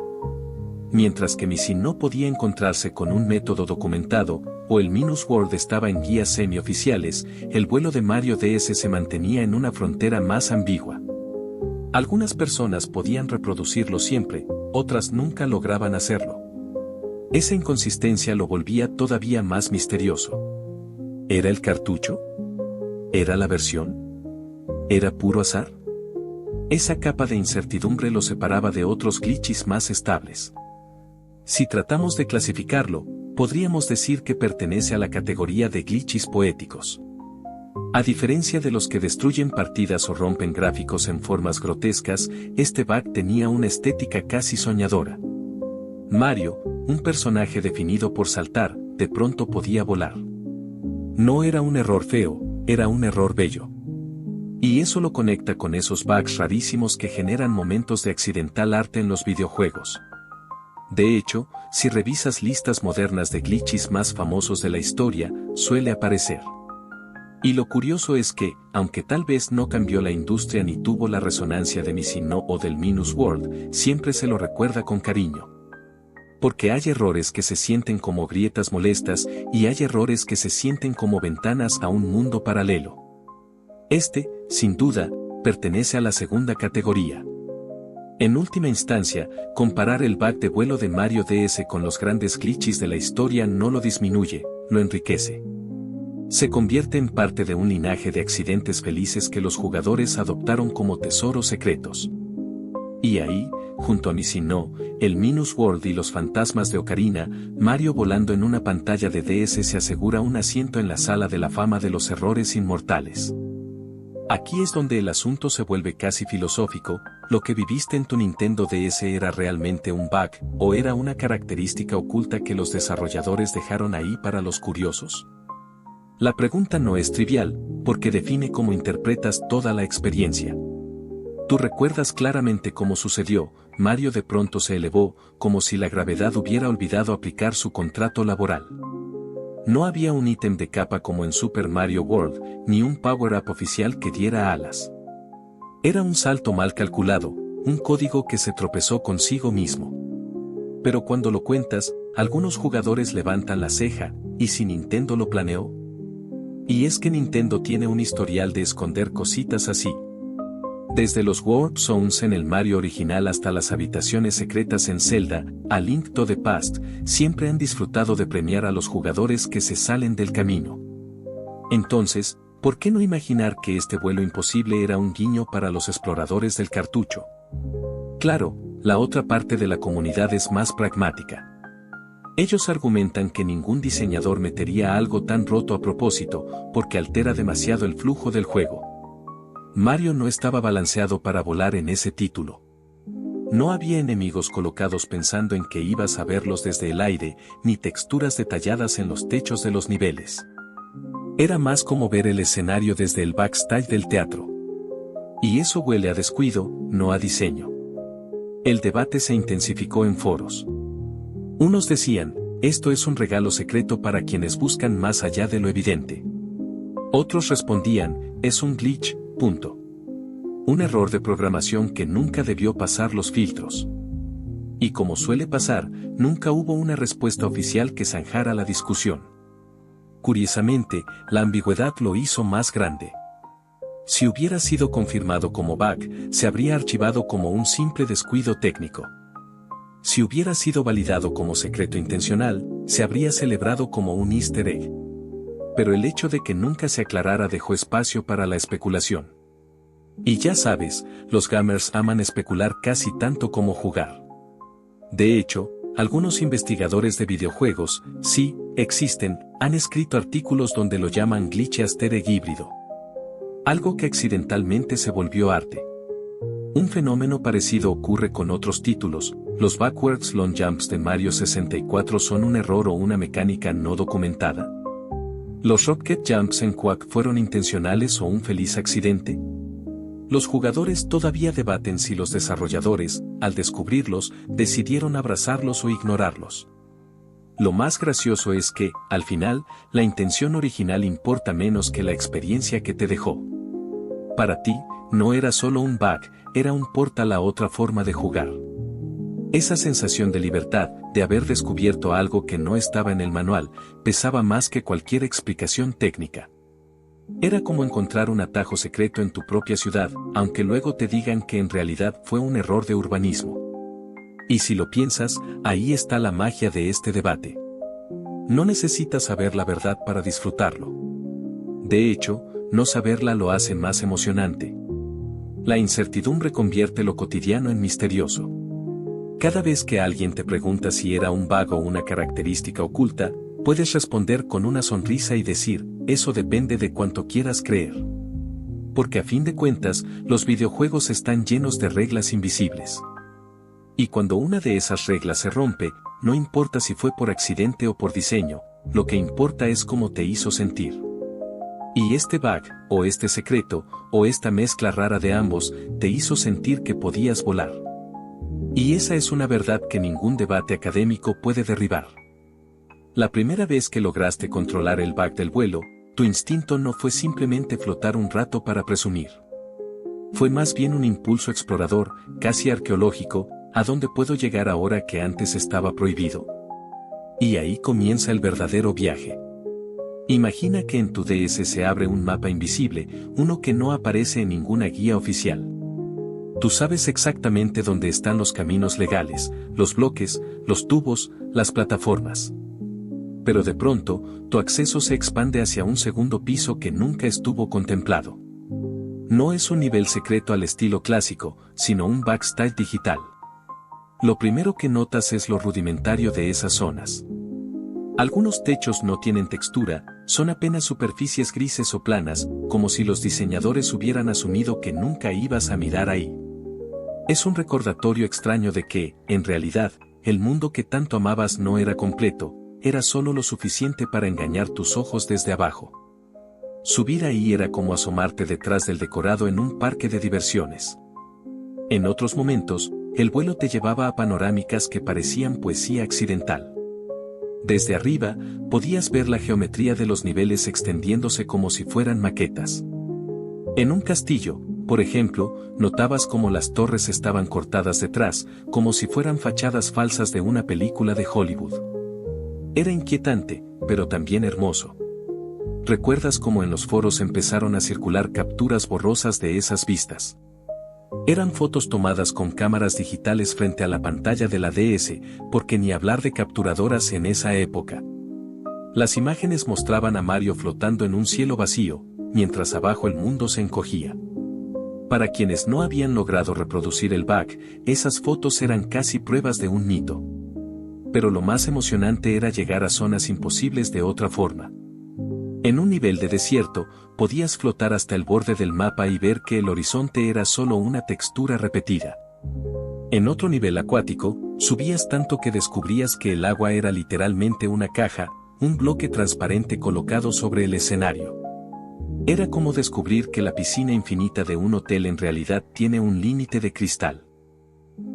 Mientras que Missing No podía encontrarse con un método documentado, o el Minus World estaba en guías semi-oficiales, el vuelo de Mario DS se mantenía en una frontera más ambigua. Algunas personas podían reproducirlo siempre, otras nunca lograban hacerlo. Esa inconsistencia lo volvía todavía más misterioso. ¿Era el cartucho? ¿Era la versión? ¿Era puro azar? Esa capa de incertidumbre lo separaba de otros glitches más estables. Si tratamos de clasificarlo, podríamos decir que pertenece a la categoría de glitches poéticos. A diferencia de los que destruyen partidas o rompen gráficos en formas grotescas, este bug tenía una estética casi soñadora. Mario, un personaje definido por saltar, de pronto podía volar. No era un error feo, era un error bello. Y eso lo conecta con esos bugs rarísimos que generan momentos de accidental arte en los videojuegos. De hecho, si revisas listas modernas de glitches más famosos de la historia, suele aparecer. Y lo curioso es que, aunque tal vez no cambió la industria ni tuvo la resonancia de Missing No o del Minus World, siempre se lo recuerda con cariño. Porque hay errores que se sienten como grietas molestas y hay errores que se sienten como ventanas a un mundo paralelo. Este, sin duda, pertenece a la segunda categoría. En última instancia, comparar el bug de vuelo de Mario DS con los grandes glitches de la historia no lo disminuye, lo enriquece. Se convierte en parte de un linaje de accidentes felices que los jugadores adoptaron como tesoros secretos. Y ahí, junto a Missing-No, el Minus World y los fantasmas de Ocarina, Mario volando en una pantalla de DS se asegura un asiento en la sala de la fama de los errores inmortales. Aquí es donde el asunto se vuelve casi filosófico. ¿Lo que viviste en tu Nintendo DS era realmente un bug, o era una característica oculta que los desarrolladores dejaron ahí para los curiosos? La pregunta no es trivial, porque define cómo interpretas toda la experiencia. Tú recuerdas claramente cómo sucedió. Mario de pronto se elevó, como si la gravedad hubiera olvidado aplicar su contrato laboral. No había un ítem de capa como en Super Mario World, ni un power-up oficial que diera alas. Era un salto mal calculado, un código que se tropezó consigo mismo. Pero cuando lo cuentas, algunos jugadores levantan la ceja, ¿y si Nintendo lo planeó? Y es que Nintendo tiene un historial de esconder cositas así. Desde los Warp Zones en el Mario original hasta las habitaciones secretas en Zelda, A Link to the Past, siempre han disfrutado de premiar a los jugadores que se salen del camino. Entonces, ¿por qué no imaginar que este vuelo imposible era un guiño para los exploradores del cartucho? Claro, la otra parte de la comunidad es más pragmática. Ellos argumentan que ningún diseñador metería algo tan roto a propósito, porque altera demasiado el flujo del juego. Mario no estaba balanceado para volar en ese título. No había enemigos colocados pensando en que ibas a verlos desde el aire, ni texturas detalladas en los techos de los niveles. Era más como ver el escenario desde el backstage del teatro. Y eso huele a descuido, no a diseño. El debate se intensificó en foros. Unos decían, esto es un regalo secreto para quienes buscan más allá de lo evidente. Otros respondían, es un glitch. Punto. Un error de programación que nunca debió pasar los filtros. Y como suele pasar, nunca hubo una respuesta oficial que zanjara la discusión. Curiosamente, la ambigüedad lo hizo más grande. Si hubiera sido confirmado como bug, se habría archivado como un simple descuido técnico. Si hubiera sido validado como secreto intencional, se habría celebrado como un easter egg. Pero el hecho de que nunca se aclarara dejó espacio para la especulación. Y ya sabes, los gamers aman especular casi tanto como jugar. De hecho, algunos investigadores de videojuegos, sí, existen, han escrito artículos donde lo llaman glitch easter egg híbrido. Algo que accidentalmente se volvió arte. Un fenómeno parecido ocurre con otros títulos. Los backwards long jumps de Mario 64 son un error o una mecánica no documentada. ¿Los Rocket Jumps en Quack fueron intencionales o un feliz accidente? Los jugadores todavía debaten si los desarrolladores, al descubrirlos, decidieron abrazarlos o ignorarlos. Lo más gracioso es que, al final, la intención original importa menos que la experiencia que te dejó. Para ti, no era solo un bug, era un portal a otra forma de jugar. Esa sensación de libertad, de haber descubierto algo que no estaba en el manual, pesaba más que cualquier explicación técnica. Era como encontrar un atajo secreto en tu propia ciudad, aunque luego te digan que en realidad fue un error de urbanismo. Y si lo piensas, ahí está la magia de este debate. No necesitas saber la verdad para disfrutarlo. De hecho, no saberla lo hace más emocionante. La incertidumbre convierte lo cotidiano en misterioso. Cada vez que alguien te pregunta si era un bug o una característica oculta, puedes responder con una sonrisa y decir, eso depende de cuánto quieras creer. Porque a fin de cuentas, los videojuegos están llenos de reglas invisibles. Y cuando una de esas reglas se rompe, no importa si fue por accidente o por diseño, lo que importa es cómo te hizo sentir. Y este bug, o este secreto, o esta mezcla rara de ambos, te hizo sentir que podías volar. Y esa es una verdad que ningún debate académico puede derribar. La primera vez que lograste controlar el bug del vuelo, tu instinto no fue simplemente flotar un rato para presumir. Fue más bien un impulso explorador, casi arqueológico, ¿a dónde puedo llegar ahora que antes estaba prohibido? Y ahí comienza el verdadero viaje. Imagina que en tu DS se abre un mapa invisible, uno que no aparece en ninguna guía oficial. Tú sabes exactamente dónde están los caminos legales, los bloques, los tubos, las plataformas. Pero de pronto, tu acceso se expande hacia un segundo piso que nunca estuvo contemplado. No es un nivel secreto al estilo clásico, sino un backstage digital. Lo primero que notas es lo rudimentario de esas zonas. Algunos techos no tienen textura, son apenas superficies grises o planas, como si los diseñadores hubieran asumido que nunca ibas a mirar ahí. Es un recordatorio extraño de que, en realidad, el mundo que tanto amabas no era completo, era solo lo suficiente para engañar tus ojos desde abajo. Subir ahí era como asomarte detrás del decorado en un parque de diversiones. En otros momentos, el vuelo te llevaba a panorámicas que parecían poesía accidental. Desde arriba, podías ver la geometría de los niveles extendiéndose como si fueran maquetas. En un castillo, por ejemplo, notabas cómo las torres estaban cortadas detrás, como si fueran fachadas falsas de una película de Hollywood. Era inquietante, pero también hermoso. ¿Recuerdas cómo en los foros empezaron a circular capturas borrosas de esas vistas? Eran fotos tomadas con cámaras digitales frente a la pantalla de la DS, porque ni hablar de capturadoras en esa época. Las imágenes mostraban a Mario flotando en un cielo vacío, mientras abajo el mundo se encogía. Para quienes no habían logrado reproducir el bug, esas fotos eran casi pruebas de un mito. Pero lo más emocionante era llegar a zonas imposibles de otra forma. En un nivel de desierto, podías flotar hasta el borde del mapa y ver que el horizonte era solo una textura repetida. En otro nivel acuático, subías tanto que descubrías que el agua era literalmente una caja, un bloque transparente colocado sobre el escenario. Era como descubrir que la piscina infinita de un hotel en realidad tiene un límite de cristal.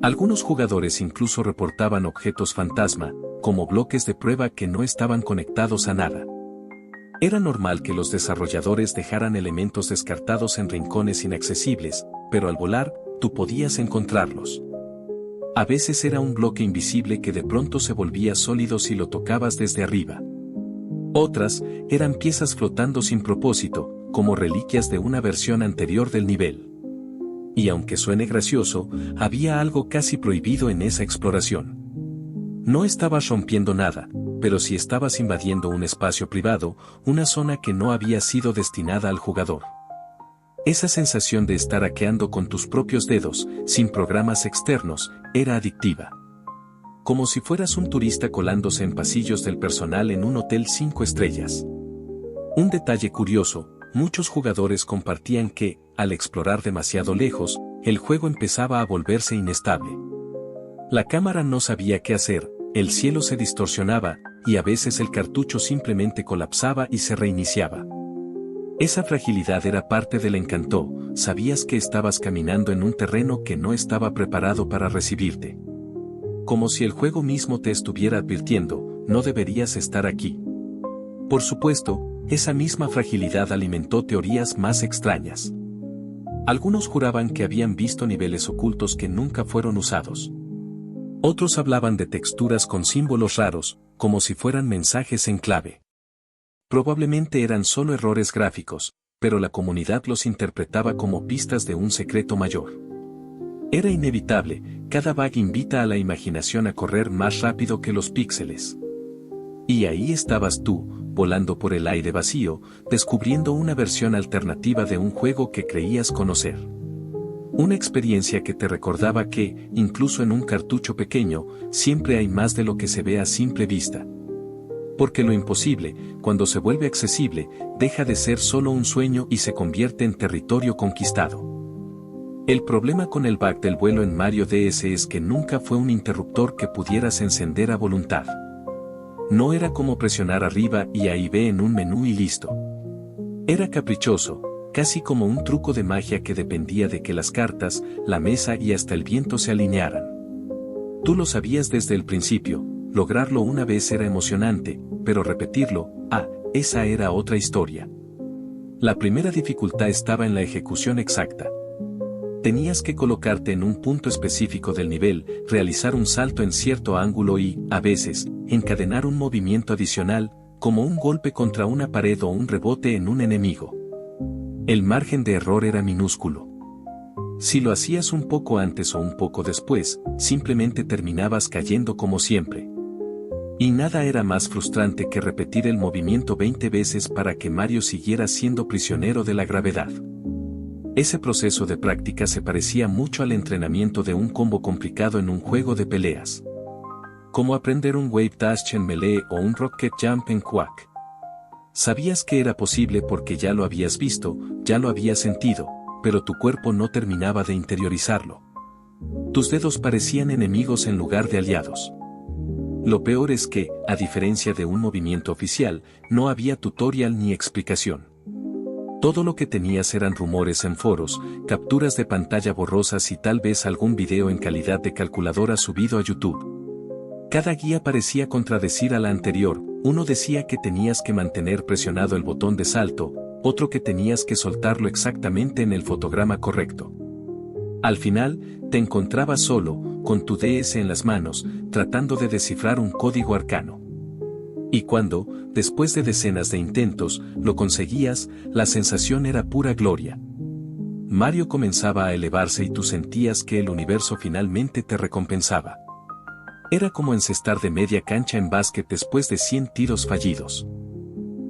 Algunos jugadores incluso reportaban objetos fantasma, como bloques de prueba que no estaban conectados a nada. Era normal que los desarrolladores dejaran elementos descartados en rincones inaccesibles, pero al volar, tú podías encontrarlos. A veces era un bloque invisible que de pronto se volvía sólido si lo tocabas desde arriba. Otras, eran piezas flotando sin propósito, como reliquias de una versión anterior del nivel. Y aunque suene gracioso, había algo casi prohibido en esa exploración. No estabas rompiendo nada, pero sí estabas invadiendo un espacio privado, una zona que no había sido destinada al jugador. Esa sensación de estar hackeando con tus propios dedos, sin programas externos, era adictiva. Como si fueras un turista colándose en pasillos del personal en un hotel 5 estrellas. Un detalle curioso, muchos jugadores compartían que, al explorar demasiado lejos, el juego empezaba a volverse inestable. La cámara no sabía qué hacer, el cielo se distorsionaba, y a veces el cartucho simplemente colapsaba y se reiniciaba. Esa fragilidad era parte del encanto, sabías que estabas caminando en un terreno que no estaba preparado para recibirte. Como si el juego mismo te estuviera advirtiendo, no deberías estar aquí. Por supuesto, esa misma fragilidad alimentó teorías más extrañas. Algunos juraban que habían visto niveles ocultos que nunca fueron usados. Otros hablaban de texturas con símbolos raros, como si fueran mensajes en clave. Probablemente eran solo errores gráficos, pero la comunidad los interpretaba como pistas de un secreto mayor. Era inevitable, cada bug invita a la imaginación a correr más rápido que los píxeles. Y ahí estabas tú, volando por el aire vacío, descubriendo una versión alternativa de un juego que creías conocer. Una experiencia que te recordaba que, incluso en un cartucho pequeño, siempre hay más de lo que se ve a simple vista. Porque lo imposible, cuando se vuelve accesible, deja de ser solo un sueño y se convierte en territorio conquistado. El problema con el bug del vuelo en Mario DS es que nunca fue un interruptor que pudieras encender a voluntad. No era como presionar arriba y ahí ve en un menú y listo. Era caprichoso, casi como un truco de magia que dependía de que las cartas, la mesa y hasta el viento se alinearan. Tú lo sabías desde el principio, lograrlo una vez era emocionante, pero repetirlo, esa era otra historia. La primera dificultad estaba en la ejecución exacta. Tenías que colocarte en un punto específico del nivel, realizar un salto en cierto ángulo y, a veces, encadenar un movimiento adicional, como un golpe contra una pared o un rebote en un enemigo. El margen de error era minúsculo. Si lo hacías un poco antes o un poco después, simplemente terminabas cayendo como siempre. Y nada era más frustrante que repetir el movimiento 20 veces para que Mario siguiera siendo prisionero de la gravedad. Ese proceso de práctica se parecía mucho al entrenamiento de un combo complicado en un juego de peleas. Como aprender un Wave Dash en Melee o un Rocket Jump en Quake. Sabías que era posible porque ya lo habías visto, ya lo habías sentido, pero tu cuerpo no terminaba de interiorizarlo. Tus dedos parecían enemigos en lugar de aliados. Lo peor es que, a diferencia de un movimiento oficial, no había tutorial ni explicación. Todo lo que tenías eran rumores en foros, capturas de pantalla borrosas y tal vez algún video en calidad de calculadora subido a YouTube. Cada guía parecía contradecir a la anterior, uno decía que tenías que mantener presionado el botón de salto, otro que tenías que soltarlo exactamente en el fotograma correcto. Al final, te encontrabas solo, con tu DS en las manos, tratando de descifrar un código arcano. Y cuando, después de decenas de intentos, lo conseguías, la sensación era pura gloria. Mario comenzaba a elevarse y tú sentías que el universo finalmente te recompensaba. Era como encestar de media cancha en básquet después de 100 tiros fallidos.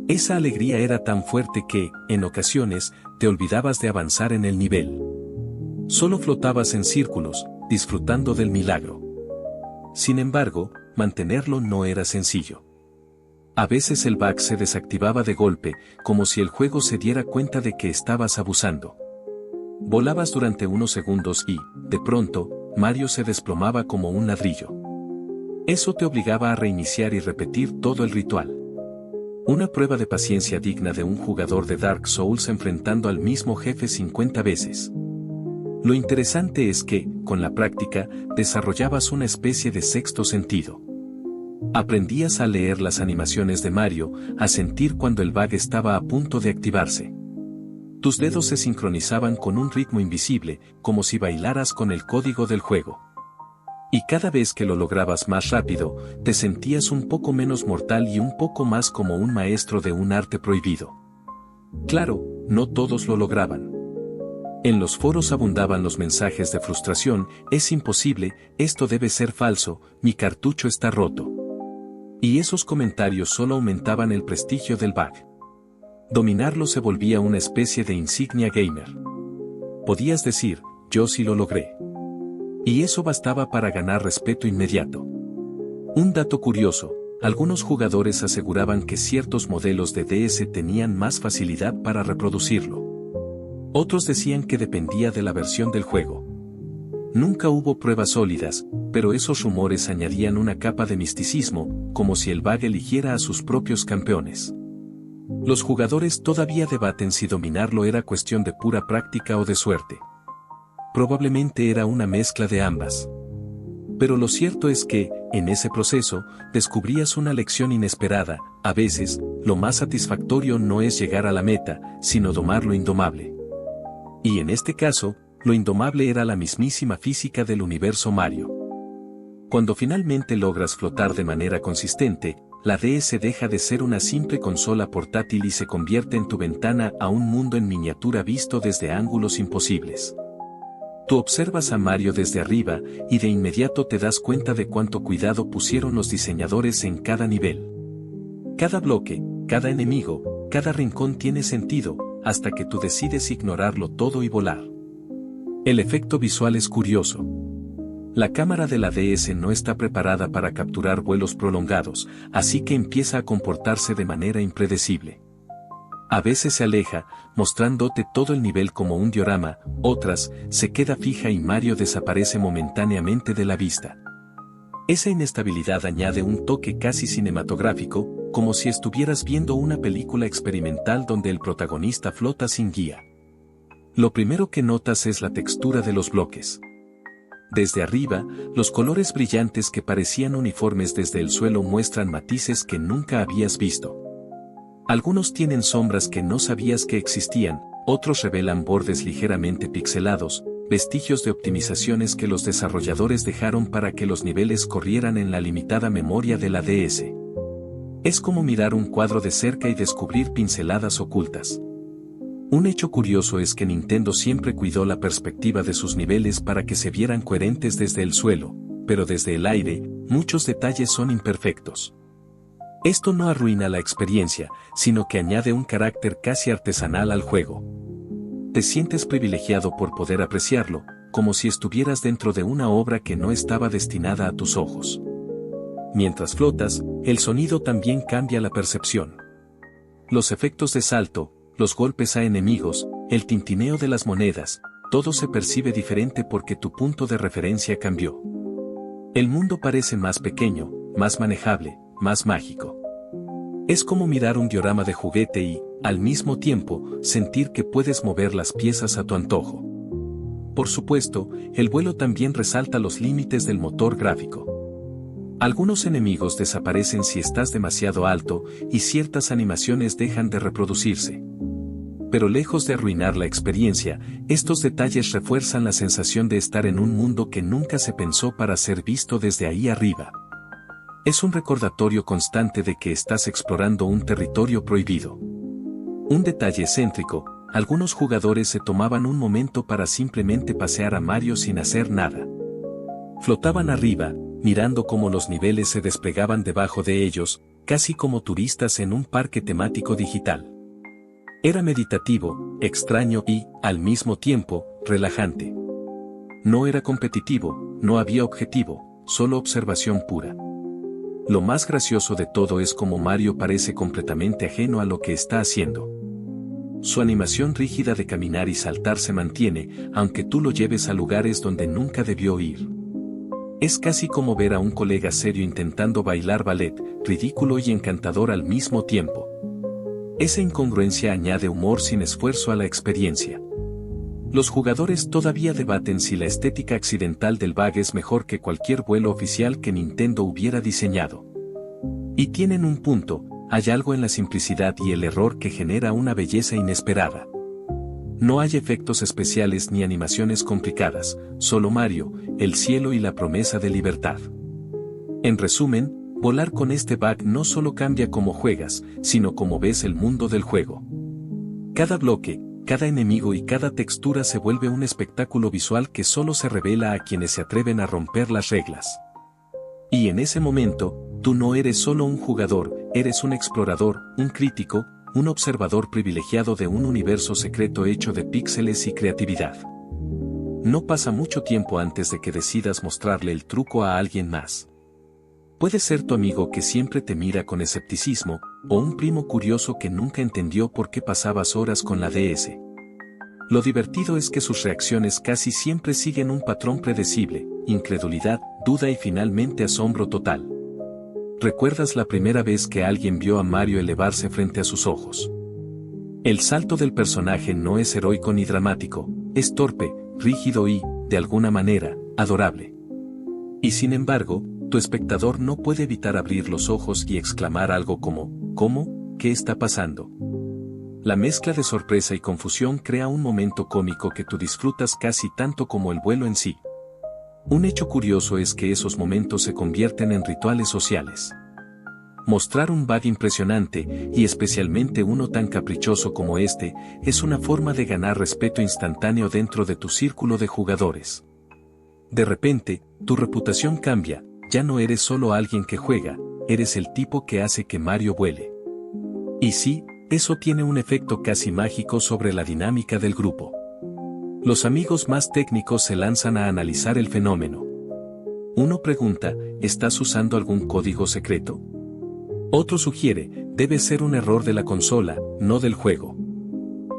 Esa alegría era tan fuerte que, en ocasiones, te olvidabas de avanzar en el nivel. Solo flotabas en círculos, disfrutando del milagro. Sin embargo, mantenerlo no era sencillo. A veces el bug se desactivaba de golpe, como si el juego se diera cuenta de que estabas abusando. Volabas durante unos segundos y, de pronto, Mario se desplomaba como un ladrillo. Eso te obligaba a reiniciar y repetir todo el ritual. Una prueba de paciencia digna de un jugador de Dark Souls enfrentando al mismo jefe 50 veces. Lo interesante es que, con la práctica, desarrollabas una especie de sexto sentido. Aprendías a leer las animaciones de Mario, a sentir cuando el bug estaba a punto de activarse. Tus dedos se sincronizaban con un ritmo invisible, como si bailaras con el código del juego. Y cada vez que lo lograbas más rápido, te sentías un poco menos mortal y un poco más como un maestro de un arte prohibido. Claro, no todos lo lograban. En los foros abundaban los mensajes de frustración: es imposible, esto debe ser falso, mi cartucho está roto. Y esos comentarios solo aumentaban el prestigio del bug. Dominarlo se volvía una especie de insignia gamer. Podías decir, yo sí lo logré. Y eso bastaba para ganar respeto inmediato. Un dato curioso, algunos jugadores aseguraban que ciertos modelos de DS tenían más facilidad para reproducirlo. Otros decían que dependía de la versión del juego. Nunca hubo pruebas sólidas, pero esos rumores añadían una capa de misticismo, como si el bug eligiera a sus propios campeones. Los jugadores todavía debaten si dominarlo era cuestión de pura práctica o de suerte. Probablemente era una mezcla de ambas. Pero lo cierto es que, en ese proceso, descubrías una lección inesperada: a veces, lo más satisfactorio no es llegar a la meta, sino domar lo indomable. Y en este caso, lo indomable era la mismísima física del universo Mario. Cuando finalmente logras flotar de manera consistente, la DS deja de ser una simple consola portátil y se convierte en tu ventana a un mundo en miniatura visto desde ángulos imposibles. Tú observas a Mario desde arriba, y de inmediato te das cuenta de cuánto cuidado pusieron los diseñadores en cada nivel. Cada bloque, cada enemigo, cada rincón tiene sentido, hasta que tú decides ignorarlo todo y volar. El efecto visual es curioso. La cámara de la DS no está preparada para capturar vuelos prolongados, así que empieza a comportarse de manera impredecible. A veces se aleja, mostrándote todo el nivel como un diorama; otras, se queda fija y Mario desaparece momentáneamente de la vista. Esa inestabilidad añade un toque casi cinematográfico, como si estuvieras viendo una película experimental donde el protagonista flota sin guía. Lo primero que notas es la textura de los bloques. Desde arriba, los colores brillantes que parecían uniformes desde el suelo muestran matices que nunca habías visto. Algunos tienen sombras que no sabías que existían, otros revelan bordes ligeramente pixelados, vestigios de optimizaciones que los desarrolladores dejaron para que los niveles corrieran en la limitada memoria de la DS. Es como mirar un cuadro de cerca y descubrir pinceladas ocultas. Un hecho curioso es que Nintendo siempre cuidó la perspectiva de sus niveles para que se vieran coherentes desde el suelo, pero desde el aire, muchos detalles son imperfectos. Esto no arruina la experiencia, sino que añade un carácter casi artesanal al juego. Te sientes privilegiado por poder apreciarlo, como si estuvieras dentro de una obra que no estaba destinada a tus ojos. Mientras flotas, el sonido también cambia la percepción. Los efectos de salto, los golpes a enemigos, el tintineo de las monedas, todo se percibe diferente porque tu punto de referencia cambió. El mundo parece más pequeño, más manejable, más mágico. Es como mirar un diorama de juguete y, al mismo tiempo, sentir que puedes mover las piezas a tu antojo. Por supuesto, el vuelo también resalta los límites del motor gráfico. Algunos enemigos desaparecen si estás demasiado alto y ciertas animaciones dejan de reproducirse. Pero lejos de arruinar la experiencia, estos detalles refuerzan la sensación de estar en un mundo que nunca se pensó para ser visto desde ahí arriba. Es un recordatorio constante de que estás explorando un territorio prohibido. Un detalle excéntrico, algunos jugadores se tomaban un momento para simplemente pasear a Mario sin hacer nada. Flotaban arriba, mirando cómo los niveles se desplegaban debajo de ellos, casi como turistas en un parque temático digital. Era meditativo, extraño y, al mismo tiempo, relajante. No era competitivo, no había objetivo, solo observación pura. Lo más gracioso de todo es cómo Mario parece completamente ajeno a lo que está haciendo. Su animación rígida de caminar y saltar se mantiene, aunque tú lo lleves a lugares donde nunca debió ir. Es casi como ver a un colega serio intentando bailar ballet, ridículo y encantador al mismo tiempo. Esa incongruencia añade humor sin esfuerzo a la experiencia. Los jugadores todavía debaten si la estética accidental del bug es mejor que cualquier vuelo oficial que Nintendo hubiera diseñado. Y tienen un punto, hay algo en la simplicidad y el error que genera una belleza inesperada. No hay efectos especiales ni animaciones complicadas, solo Mario, el cielo y la promesa de libertad. En resumen, volar con este bug no solo cambia cómo juegas, sino cómo ves el mundo del juego. Cada bloque, cada enemigo y cada textura se vuelve un espectáculo visual que solo se revela a quienes se atreven a romper las reglas. Y en ese momento, tú no eres solo un jugador, eres un explorador, un crítico, un observador privilegiado de un universo secreto hecho de píxeles y creatividad. No pasa mucho tiempo antes de que decidas mostrarle el truco a alguien más. Puede ser tu amigo que siempre te mira con escepticismo, o un primo curioso que nunca entendió por qué pasabas horas con la DS. Lo divertido es que sus reacciones casi siempre siguen un patrón predecible: incredulidad, duda y finalmente asombro total. ¿Recuerdas la primera vez que alguien vio a Mario elevarse frente a sus ojos? El salto del personaje no es heroico ni dramático, es torpe, rígido y, de alguna manera, adorable. Y sin embargo, tu espectador no puede evitar abrir los ojos y exclamar algo como, ¿cómo? ¿Qué está pasando? La mezcla de sorpresa y confusión crea un momento cómico que tú disfrutas casi tanto como el vuelo en sí. Un hecho curioso es que esos momentos se convierten en rituales sociales. Mostrar un bug impresionante, y especialmente uno tan caprichoso como este, es una forma de ganar respeto instantáneo dentro de tu círculo de jugadores. De repente, tu reputación cambia, ya no eres solo alguien que juega, eres el tipo que hace que Mario vuele. Y sí, eso tiene un efecto casi mágico sobre la dinámica del grupo. Los amigos más técnicos se lanzan a analizar el fenómeno. Uno pregunta, ¿estás usando algún código secreto? Otro sugiere, debe ser un error de la consola, no del juego.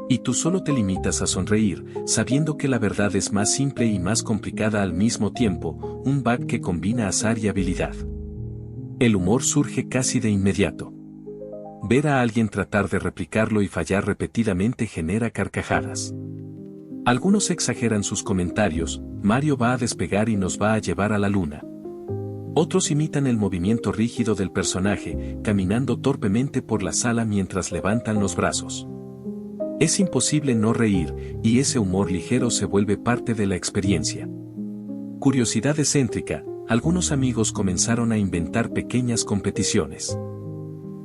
Y tú solo te limitas a sonreír, sabiendo que la verdad es más simple y más complicada al mismo tiempo, un bug que combina azar y habilidad. El humor surge casi de inmediato. Ver a alguien tratar de replicarlo y fallar repetidamente genera carcajadas. Algunos exageran sus comentarios, Mario va a despegar y nos va a llevar a la luna. Otros imitan el movimiento rígido del personaje, caminando torpemente por la sala mientras levantan los brazos. Es imposible no reír, y ese humor ligero se vuelve parte de la experiencia. Curiosidad excéntrica, algunos amigos comenzaron a inventar pequeñas competiciones.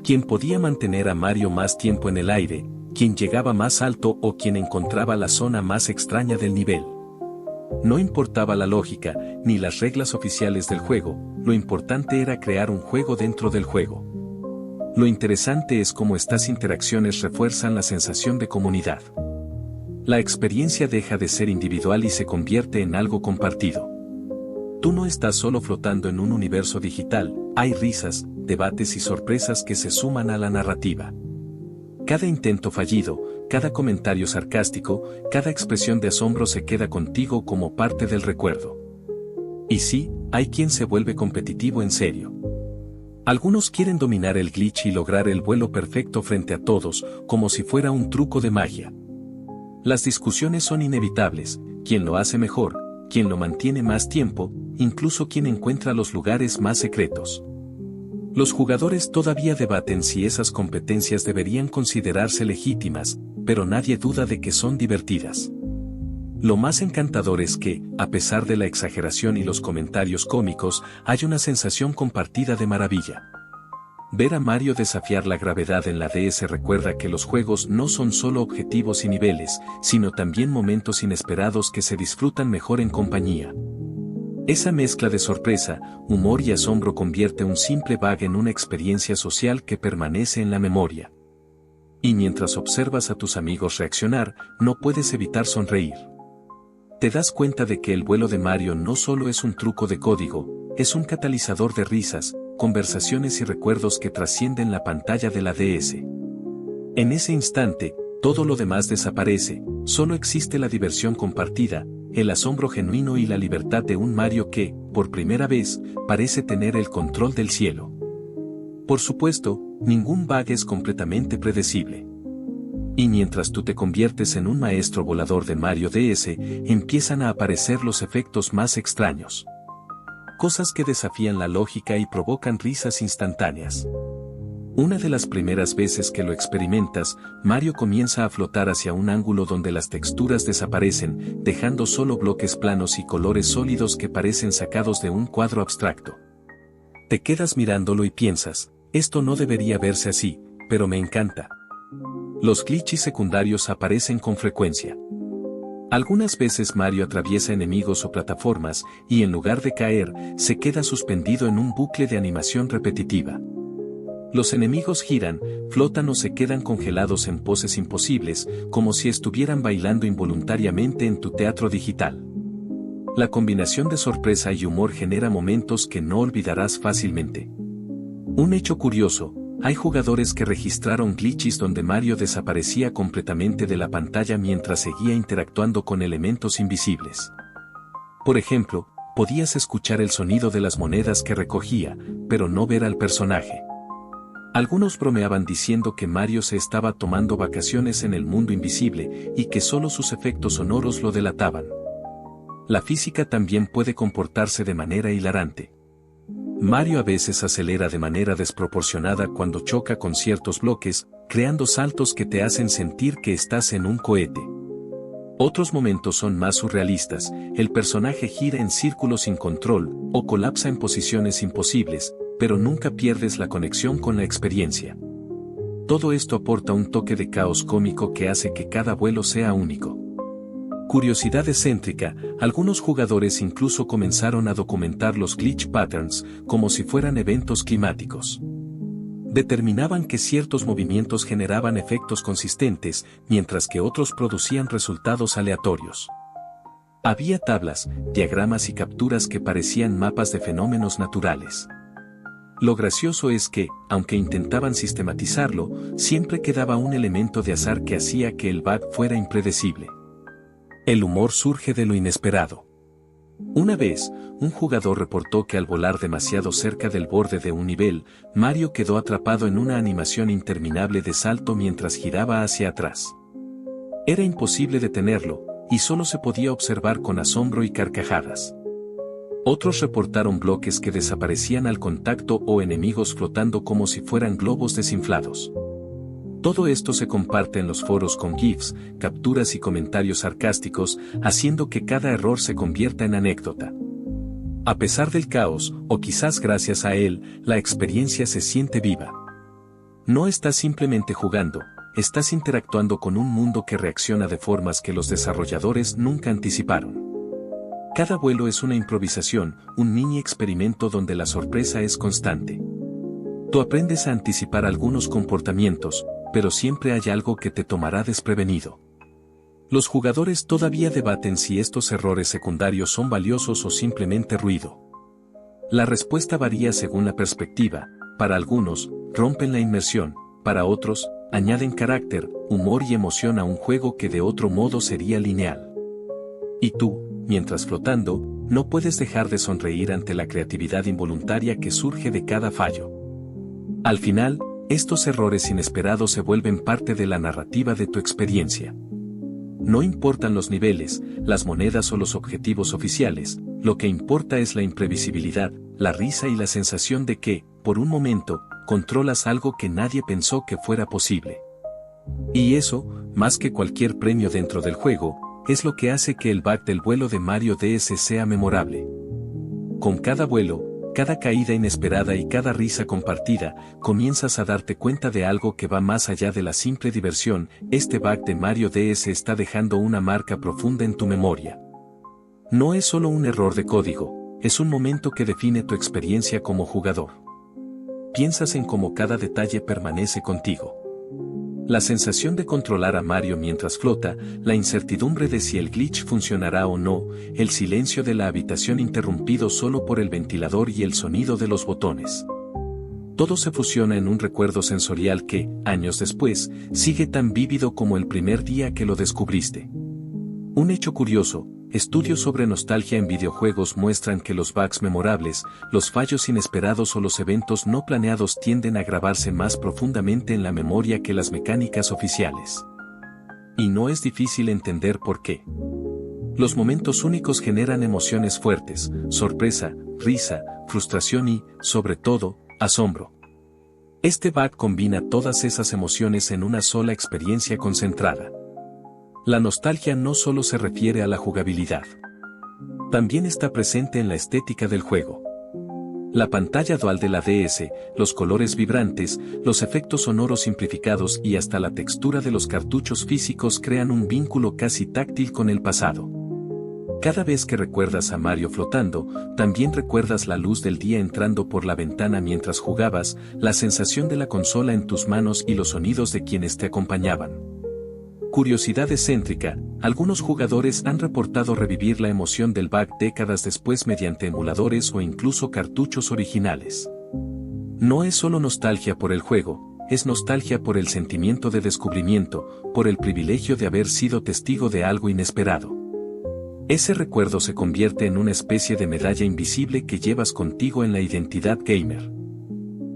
¿Quién podía mantener a Mario más tiempo en el aire? ¿Quién llegaba más alto o quién encontraba la zona más extraña del nivel? No importaba la lógica, ni las reglas oficiales del juego, lo importante era crear un juego dentro del juego. Lo interesante es cómo estas interacciones refuerzan la sensación de comunidad. La experiencia deja de ser individual y se convierte en algo compartido. Tú no estás solo flotando en un universo digital, hay risas, debates y sorpresas que se suman a la narrativa. Cada intento fallido, cada comentario sarcástico, cada expresión de asombro se queda contigo como parte del recuerdo. Y sí, hay quien se vuelve competitivo en serio. Algunos quieren dominar el glitch y lograr el vuelo perfecto frente a todos, como si fuera un truco de magia. Las discusiones son inevitables, quién lo hace mejor, quién lo mantiene más tiempo, incluso quién encuentra los lugares más secretos. Los jugadores todavía debaten si esas competencias deberían considerarse legítimas, pero nadie duda de que son divertidas. Lo más encantador es que, a pesar de la exageración y los comentarios cómicos, hay una sensación compartida de maravilla. Ver a Mario desafiar la gravedad en la DS recuerda que los juegos no son solo objetivos y niveles, sino también momentos inesperados que se disfrutan mejor en compañía. Esa mezcla de sorpresa, humor y asombro convierte un simple bug en una experiencia social que permanece en la memoria. Y mientras observas a tus amigos reaccionar, no puedes evitar sonreír. Te das cuenta de que el vuelo de Mario no solo es un truco de código, es un catalizador de risas, conversaciones y recuerdos que trascienden la pantalla de la DS. En ese instante, todo lo demás desaparece, solo existe la diversión compartida, el asombro genuino y la libertad de un Mario que, por primera vez, parece tener el control del cielo. Por supuesto, ningún bug es completamente predecible. Y mientras tú te conviertes en un maestro volador de Mario DS, empiezan a aparecer los efectos más extraños. Cosas que desafían la lógica y provocan risas instantáneas. Una de las primeras veces que lo experimentas, Mario comienza a flotar hacia un ángulo donde las texturas desaparecen, dejando solo bloques planos y colores sólidos que parecen sacados de un cuadro abstracto. Te quedas mirándolo y piensas, esto no debería verse así, pero me encanta. Los glitches secundarios aparecen con frecuencia. Algunas veces Mario atraviesa enemigos o plataformas, y en lugar de caer, se queda suspendido en un bucle de animación repetitiva. Los enemigos giran, flotan o se quedan congelados en poses imposibles, como si estuvieran bailando involuntariamente en tu teatro digital. La combinación de sorpresa y humor genera momentos que no olvidarás fácilmente. Un hecho curioso, hay jugadores que registraron glitches donde Mario desaparecía completamente de la pantalla mientras seguía interactuando con elementos invisibles. Por ejemplo, podías escuchar el sonido de las monedas que recogía, pero no ver al personaje. Algunos bromeaban diciendo que Mario se estaba tomando vacaciones en el mundo invisible y que solo sus efectos sonoros lo delataban. La física también puede comportarse de manera hilarante. Mario a veces acelera de manera desproporcionada cuando choca con ciertos bloques, creando saltos que te hacen sentir que estás en un cohete. Otros momentos son más surrealistas, el personaje gira en círculos sin control, o colapsa en posiciones imposibles, pero nunca pierdes la conexión con la experiencia. Todo esto aporta un toque de caos cómico que hace que cada vuelo sea único. Curiosidad excéntrica, algunos jugadores incluso comenzaron a documentar los glitch patterns como si fueran eventos climáticos. Determinaban que ciertos movimientos generaban efectos consistentes, mientras que otros producían resultados aleatorios. Había tablas, diagramas y capturas que parecían mapas de fenómenos naturales. Lo gracioso es que, aunque intentaban sistematizarlo, siempre quedaba un elemento de azar que hacía que el bug fuera impredecible. El humor surge de lo inesperado. Una vez, un jugador reportó que al volar demasiado cerca del borde de un nivel, Mario quedó atrapado en una animación interminable de salto mientras giraba hacia atrás. Era imposible detenerlo, y solo se podía observar con asombro y carcajadas. Otros reportaron bloques que desaparecían al contacto o enemigos flotando como si fueran globos desinflados. Todo esto se comparte en los foros con GIFs, capturas y comentarios sarcásticos, haciendo que cada error se convierta en anécdota. A pesar del caos, o quizás gracias a él, la experiencia se siente viva. No estás simplemente jugando, estás interactuando con un mundo que reacciona de formas que los desarrolladores nunca anticiparon. Cada vuelo es una improvisación, un mini experimento donde la sorpresa es constante. Tú aprendes a anticipar algunos comportamientos, pero siempre hay algo que te tomará desprevenido. Los jugadores todavía debaten si estos errores secundarios son valiosos o simplemente ruido. La respuesta varía según la perspectiva. Para algunos, rompen la inmersión, para otros, añaden carácter, humor y emoción a un juego que de otro modo sería lineal. Y tú, mientras flotando, no puedes dejar de sonreír ante la creatividad involuntaria que surge de cada fallo. Al final, estos errores inesperados se vuelven parte de la narrativa de tu experiencia. No importan los niveles, las monedas o los objetivos oficiales, lo que importa es la imprevisibilidad, la risa y la sensación de que, por un momento, controlas algo que nadie pensó que fuera posible. Y eso, más que cualquier premio dentro del juego, es lo que hace que el bug del vuelo de Mario DS sea memorable. Con cada vuelo, cada caída inesperada y cada risa compartida, comienzas a darte cuenta de algo que va más allá de la simple diversión. Este bug de Mario DS está dejando una marca profunda en tu memoria. No es solo un error de código, es un momento que define tu experiencia como jugador. Piensas en cómo cada detalle permanece contigo. La sensación de controlar a Mario mientras flota, la incertidumbre de si el glitch funcionará o no, el silencio de la habitación interrumpido solo por el ventilador y el sonido de los botones. Todo se fusiona en un recuerdo sensorial que, años después, sigue tan vívido como el primer día que lo descubriste. Un hecho curioso, estudios sobre nostalgia en videojuegos muestran que los bugs memorables, los fallos inesperados o los eventos no planeados tienden a grabarse más profundamente en la memoria que las mecánicas oficiales. Y no es difícil entender por qué. Los momentos únicos generan emociones fuertes, sorpresa, risa, frustración y, sobre todo, asombro. Este bug combina todas esas emociones en una sola experiencia concentrada. La nostalgia no solo se refiere a la jugabilidad. También está presente en la estética del juego. La pantalla dual de la DS, los colores vibrantes, los efectos sonoros simplificados y hasta la textura de los cartuchos físicos crean un vínculo casi táctil con el pasado. Cada vez que recuerdas a Mario flotando, también recuerdas la luz del día entrando por la ventana mientras jugabas, la sensación de la consola en tus manos y los sonidos de quienes te acompañaban. Curiosidad excéntrica, algunos jugadores han reportado revivir la emoción del bug décadas después mediante emuladores o incluso cartuchos originales. No es solo nostalgia por el juego, es nostalgia por el sentimiento de descubrimiento, por el privilegio de haber sido testigo de algo inesperado. Ese recuerdo se convierte en una especie de medalla invisible que llevas contigo en la identidad gamer.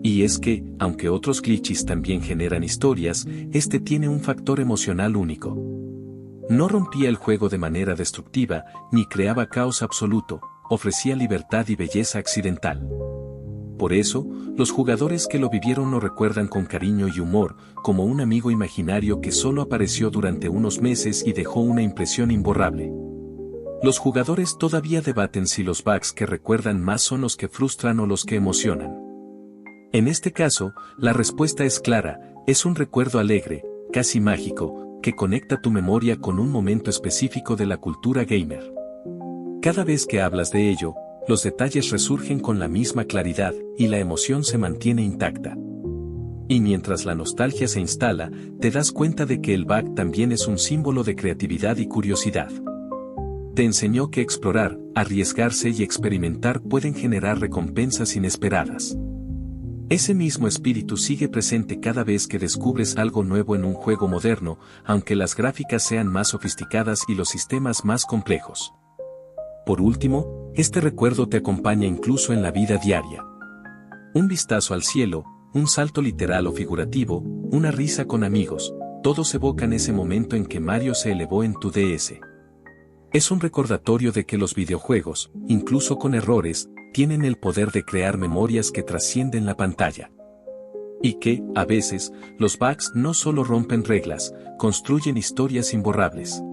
Y es que, aunque otros glitches también generan historias, este tiene un factor emocional único. No rompía el juego de manera destructiva, ni creaba caos absoluto, ofrecía libertad y belleza accidental. Por eso, los jugadores que lo vivieron lo recuerdan con cariño y humor, como un amigo imaginario que solo apareció durante unos meses y dejó una impresión imborrable. Los jugadores todavía debaten si los bugs que recuerdan más son los que frustran o los que emocionan. En este caso, la respuesta es clara, es un recuerdo alegre, casi mágico, que conecta tu memoria con un momento específico de la cultura gamer. Cada vez que hablas de ello, los detalles resurgen con la misma claridad, y la emoción se mantiene intacta. Y mientras la nostalgia se instala, te das cuenta de que el bug también es un símbolo de creatividad y curiosidad. Te enseñó que explorar, arriesgarse y experimentar pueden generar recompensas inesperadas. Ese mismo espíritu sigue presente cada vez que descubres algo nuevo en un juego moderno, aunque las gráficas sean más sofisticadas y los sistemas más complejos. Por último, este recuerdo te acompaña incluso en la vida diaria. Un vistazo al cielo, un salto literal o figurativo, una risa con amigos, todos evocan ese momento en que Mario se elevó en tu DS. Es un recordatorio de que los videojuegos, incluso con errores, tienen el poder de crear memorias que trascienden la pantalla. Y que, a veces, los bugs no solo rompen reglas, construyen historias imborrables.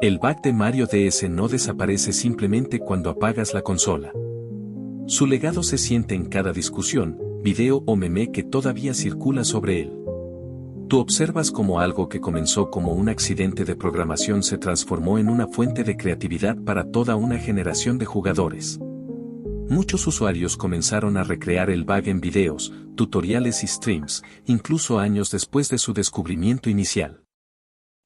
El bug de Mario DS no desaparece simplemente cuando apagas la consola. Su legado se siente en cada discusión, video o meme que todavía circula sobre él. Tú observas cómo algo que comenzó como un accidente de programación se transformó en una fuente de creatividad para toda una generación de jugadores. Muchos usuarios comenzaron a recrear el bug en videos, tutoriales y streams, incluso años después de su descubrimiento inicial.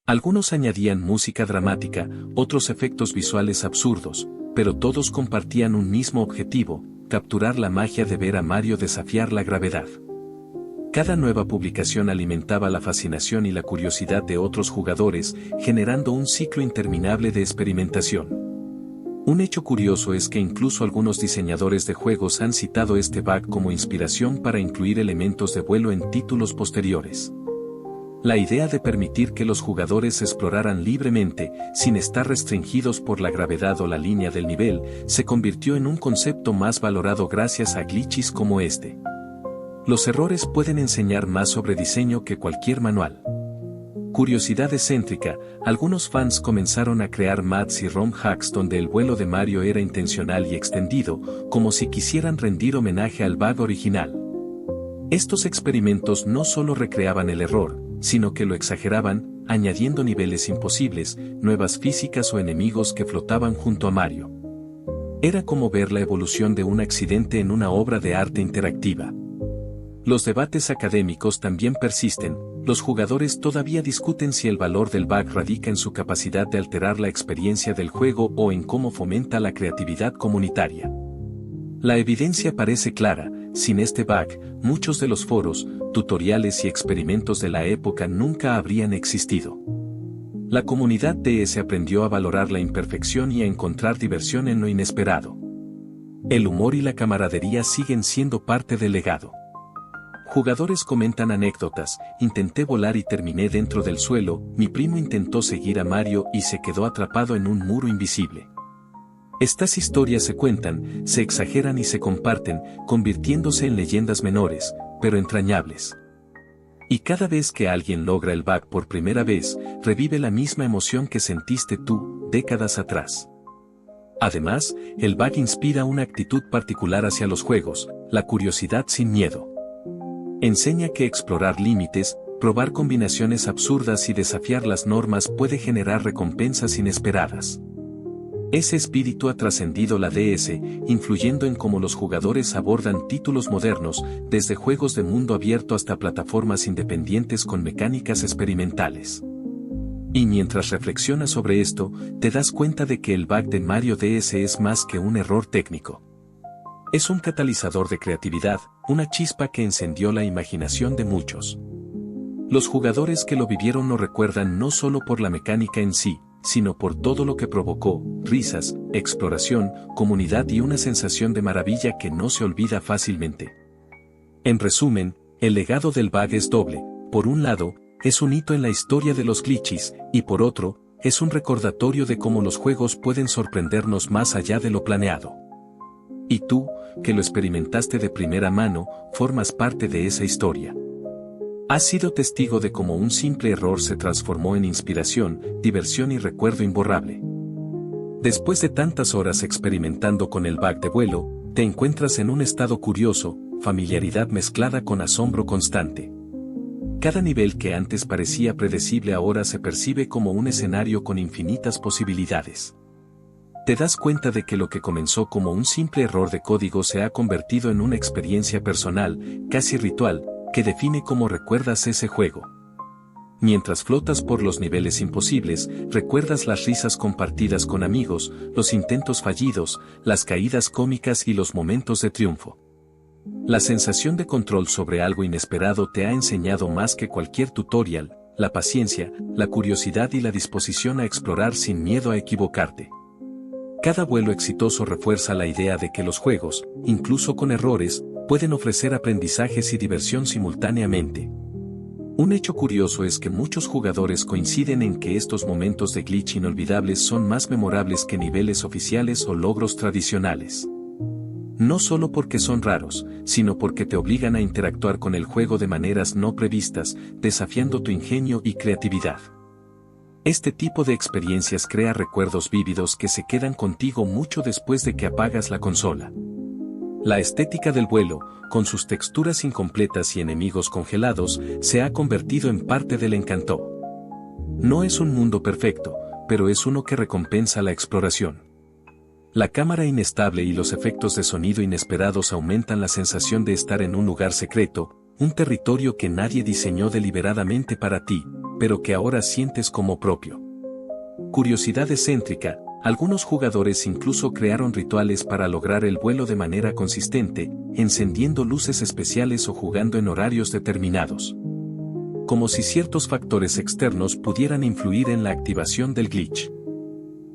Algunos añadían música dramática, otros efectos visuales absurdos, pero todos compartían un mismo objetivo: capturar la magia de ver a Mario desafiar la gravedad. Cada nueva publicación alimentaba la fascinación y la curiosidad de otros jugadores, generando un ciclo interminable de experimentación. Un hecho curioso es que incluso algunos diseñadores de juegos han citado este bug como inspiración para incluir elementos de vuelo en títulos posteriores. La idea de permitir que los jugadores exploraran libremente, sin estar restringidos por la gravedad o la línea del nivel, se convirtió en un concepto más valorado gracias a glitches como este. Los errores pueden enseñar más sobre diseño que cualquier manual. Curiosidad excéntrica: algunos fans comenzaron a crear mods y ROM hacks donde el vuelo de Mario era intencional y extendido, como si quisieran rendir homenaje al bug original. Estos experimentos no solo recreaban el error, sino que lo exageraban, añadiendo niveles imposibles, nuevas físicas o enemigos que flotaban junto a Mario. Era como ver la evolución de un accidente en una obra de arte interactiva. Los debates académicos también persisten. Los jugadores todavía discuten si el valor del bug radica en su capacidad de alterar la experiencia del juego o en cómo fomenta la creatividad comunitaria. La evidencia parece clara: sin este bug, muchos de los foros, tutoriales y experimentos de la época nunca habrían existido. La comunidad DS aprendió a valorar la imperfección y a encontrar diversión en lo inesperado. El humor y la camaradería siguen siendo parte del legado. Jugadores comentan anécdotas: intenté volar y terminé dentro del suelo, mi primo intentó seguir a Mario y se quedó atrapado en un muro invisible. Estas historias se cuentan, se exageran y se comparten, convirtiéndose en leyendas menores, pero entrañables. Y cada vez que alguien logra el bug por primera vez, revive la misma emoción que sentiste tú, décadas atrás. Además, el bug inspira una actitud particular hacia los juegos: la curiosidad sin miedo. Enseña que explorar límites, probar combinaciones absurdas y desafiar las normas puede generar recompensas inesperadas. Ese espíritu ha trascendido la DS, influyendo en cómo los jugadores abordan títulos modernos, desde juegos de mundo abierto hasta plataformas independientes con mecánicas experimentales. Y mientras reflexionas sobre esto, te das cuenta de que el bug de Mario DS es más que un error técnico. Es un catalizador de creatividad, una chispa que encendió la imaginación de muchos. Los jugadores que lo vivieron lo recuerdan no solo por la mecánica en sí, sino por todo lo que provocó: risas, exploración, comunidad y una sensación de maravilla que no se olvida fácilmente. En resumen, el legado del bug es doble: por un lado, es un hito en la historia de los glitches, y por otro, es un recordatorio de cómo los juegos pueden sorprendernos más allá de lo planeado. Y tú, que lo experimentaste de primera mano, formas parte de esa historia. Has sido testigo de cómo un simple error se transformó en inspiración, diversión y recuerdo imborrable. Después de tantas horas experimentando con el bug de vuelo, te encuentras en un estado curioso, familiaridad mezclada con asombro constante. Cada nivel que antes parecía predecible ahora se percibe como un escenario con infinitas posibilidades. Te das cuenta de que lo que comenzó como un simple error de código se ha convertido en una experiencia personal, casi ritual, que define cómo recuerdas ese juego. Mientras flotas por los niveles imposibles, recuerdas las risas compartidas con amigos, los intentos fallidos, las caídas cómicas y los momentos de triunfo. La sensación de control sobre algo inesperado te ha enseñado más que cualquier tutorial: la paciencia, la curiosidad y la disposición a explorar sin miedo a equivocarte. Cada vuelo exitoso refuerza la idea de que los juegos, incluso con errores, pueden ofrecer aprendizajes y diversión simultáneamente. Un hecho curioso es que muchos jugadores coinciden en que estos momentos de glitch inolvidables son más memorables que niveles oficiales o logros tradicionales. No solo porque son raros, sino porque te obligan a interactuar con el juego de maneras no previstas, desafiando tu ingenio y creatividad. Este tipo de experiencias crea recuerdos vívidos que se quedan contigo mucho después de que apagas la consola. La estética del vuelo, con sus texturas incompletas y enemigos congelados, se ha convertido en parte del encanto. No es un mundo perfecto, pero es uno que recompensa la exploración. La cámara inestable y los efectos de sonido inesperados aumentan la sensación de estar en un lugar secreto, un territorio que nadie diseñó deliberadamente para ti, pero que ahora sientes como propio. Curiosidad excéntrica, algunos jugadores incluso crearon rituales para lograr el vuelo de manera consistente, encendiendo luces especiales o jugando en horarios determinados. Como si ciertos factores externos pudieran influir en la activación del glitch.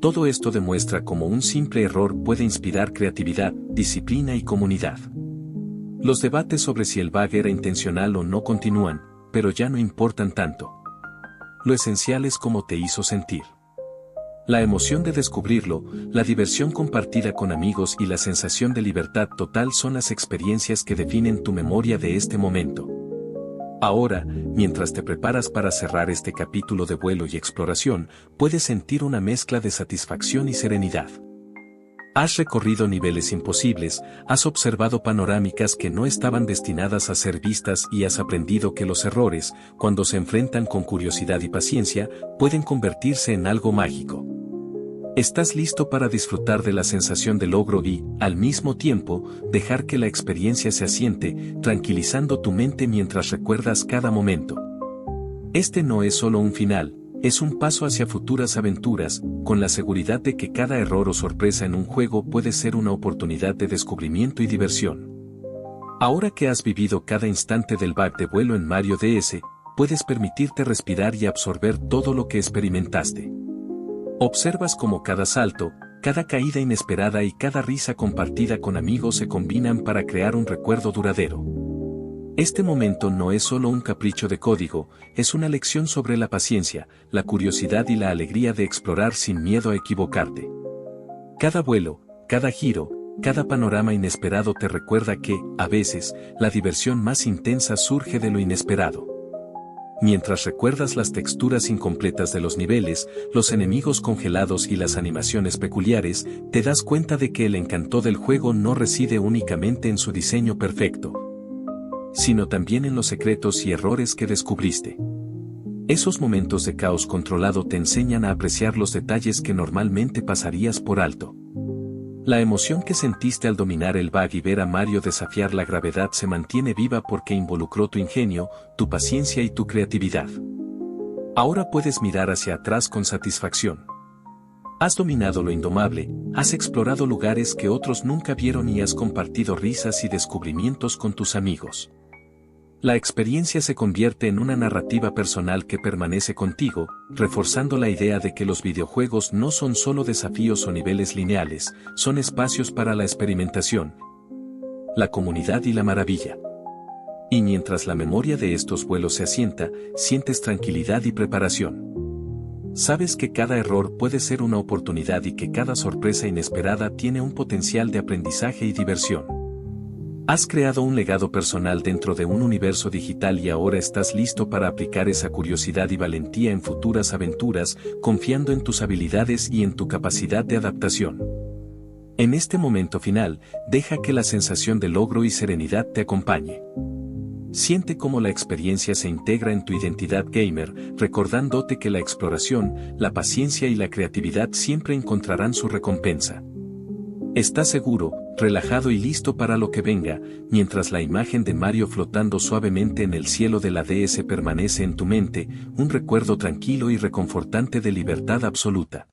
Todo esto demuestra cómo un simple error puede inspirar creatividad, disciplina y comunidad. Los debates sobre si el bug era intencional o no continúan, pero ya no importan tanto. Lo esencial es cómo te hizo sentir. La emoción de descubrirlo, la diversión compartida con amigos y la sensación de libertad total son las experiencias que definen tu memoria de este momento. Ahora, mientras te preparas para cerrar este capítulo de vuelo y exploración, puedes sentir una mezcla de satisfacción y serenidad. Has recorrido niveles imposibles, has observado panorámicas que no estaban destinadas a ser vistas y has aprendido que los errores, cuando se enfrentan con curiosidad y paciencia, pueden convertirse en algo mágico. Estás listo para disfrutar de la sensación de logro y, al mismo tiempo, dejar que la experiencia se asiente, tranquilizando tu mente mientras recuerdas cada momento. Este no es solo un final, es un paso hacia futuras aventuras, con la seguridad de que cada error o sorpresa en un juego puede ser una oportunidad de descubrimiento y diversión. Ahora que has vivido cada instante del bug de vuelo en Mario DS, puedes permitirte respirar y absorber todo lo que experimentaste. Observas cómo cada salto, cada caída inesperada y cada risa compartida con amigos se combinan para crear un recuerdo duradero. Este momento no es solo un capricho de código, es una lección sobre la paciencia, la curiosidad y la alegría de explorar sin miedo a equivocarte. Cada vuelo, cada giro, cada panorama inesperado te recuerda que, a veces, la diversión más intensa surge de lo inesperado. Mientras recuerdas las texturas incompletas de los niveles, los enemigos congelados y las animaciones peculiares, te das cuenta de que el encanto del juego no reside únicamente en su diseño perfecto, sino también en los secretos y errores que descubriste. Esos momentos de caos controlado te enseñan a apreciar los detalles que normalmente pasarías por alto. La emoción que sentiste al dominar el bug y ver a Mario desafiar la gravedad se mantiene viva porque involucró tu ingenio, tu paciencia y tu creatividad. Ahora puedes mirar hacia atrás con satisfacción. Has dominado lo indomable, has explorado lugares que otros nunca vieron y has compartido risas y descubrimientos con tus amigos. La experiencia se convierte en una narrativa personal que permanece contigo, reforzando la idea de que los videojuegos no son solo desafíos o niveles lineales, son espacios para la experimentación, la comunidad y la maravilla. Y mientras la memoria de estos vuelos se asienta, sientes tranquilidad y preparación. Sabes que cada error puede ser una oportunidad y que cada sorpresa inesperada tiene un potencial de aprendizaje y diversión. Has creado un legado personal dentro de un universo digital y ahora estás listo para aplicar esa curiosidad y valentía en futuras aventuras, confiando en tus habilidades y en tu capacidad de adaptación. En este momento final, deja que la sensación de logro y serenidad te acompañe. Siente cómo la experiencia se integra en tu identidad gamer, recordándote que la exploración, la paciencia y la creatividad siempre encontrarán su recompensa. Estás seguro, relajado y listo para lo que venga, mientras la imagen de Mario flotando suavemente en el cielo de la DS permanece en tu mente, un recuerdo tranquilo y reconfortante de libertad absoluta.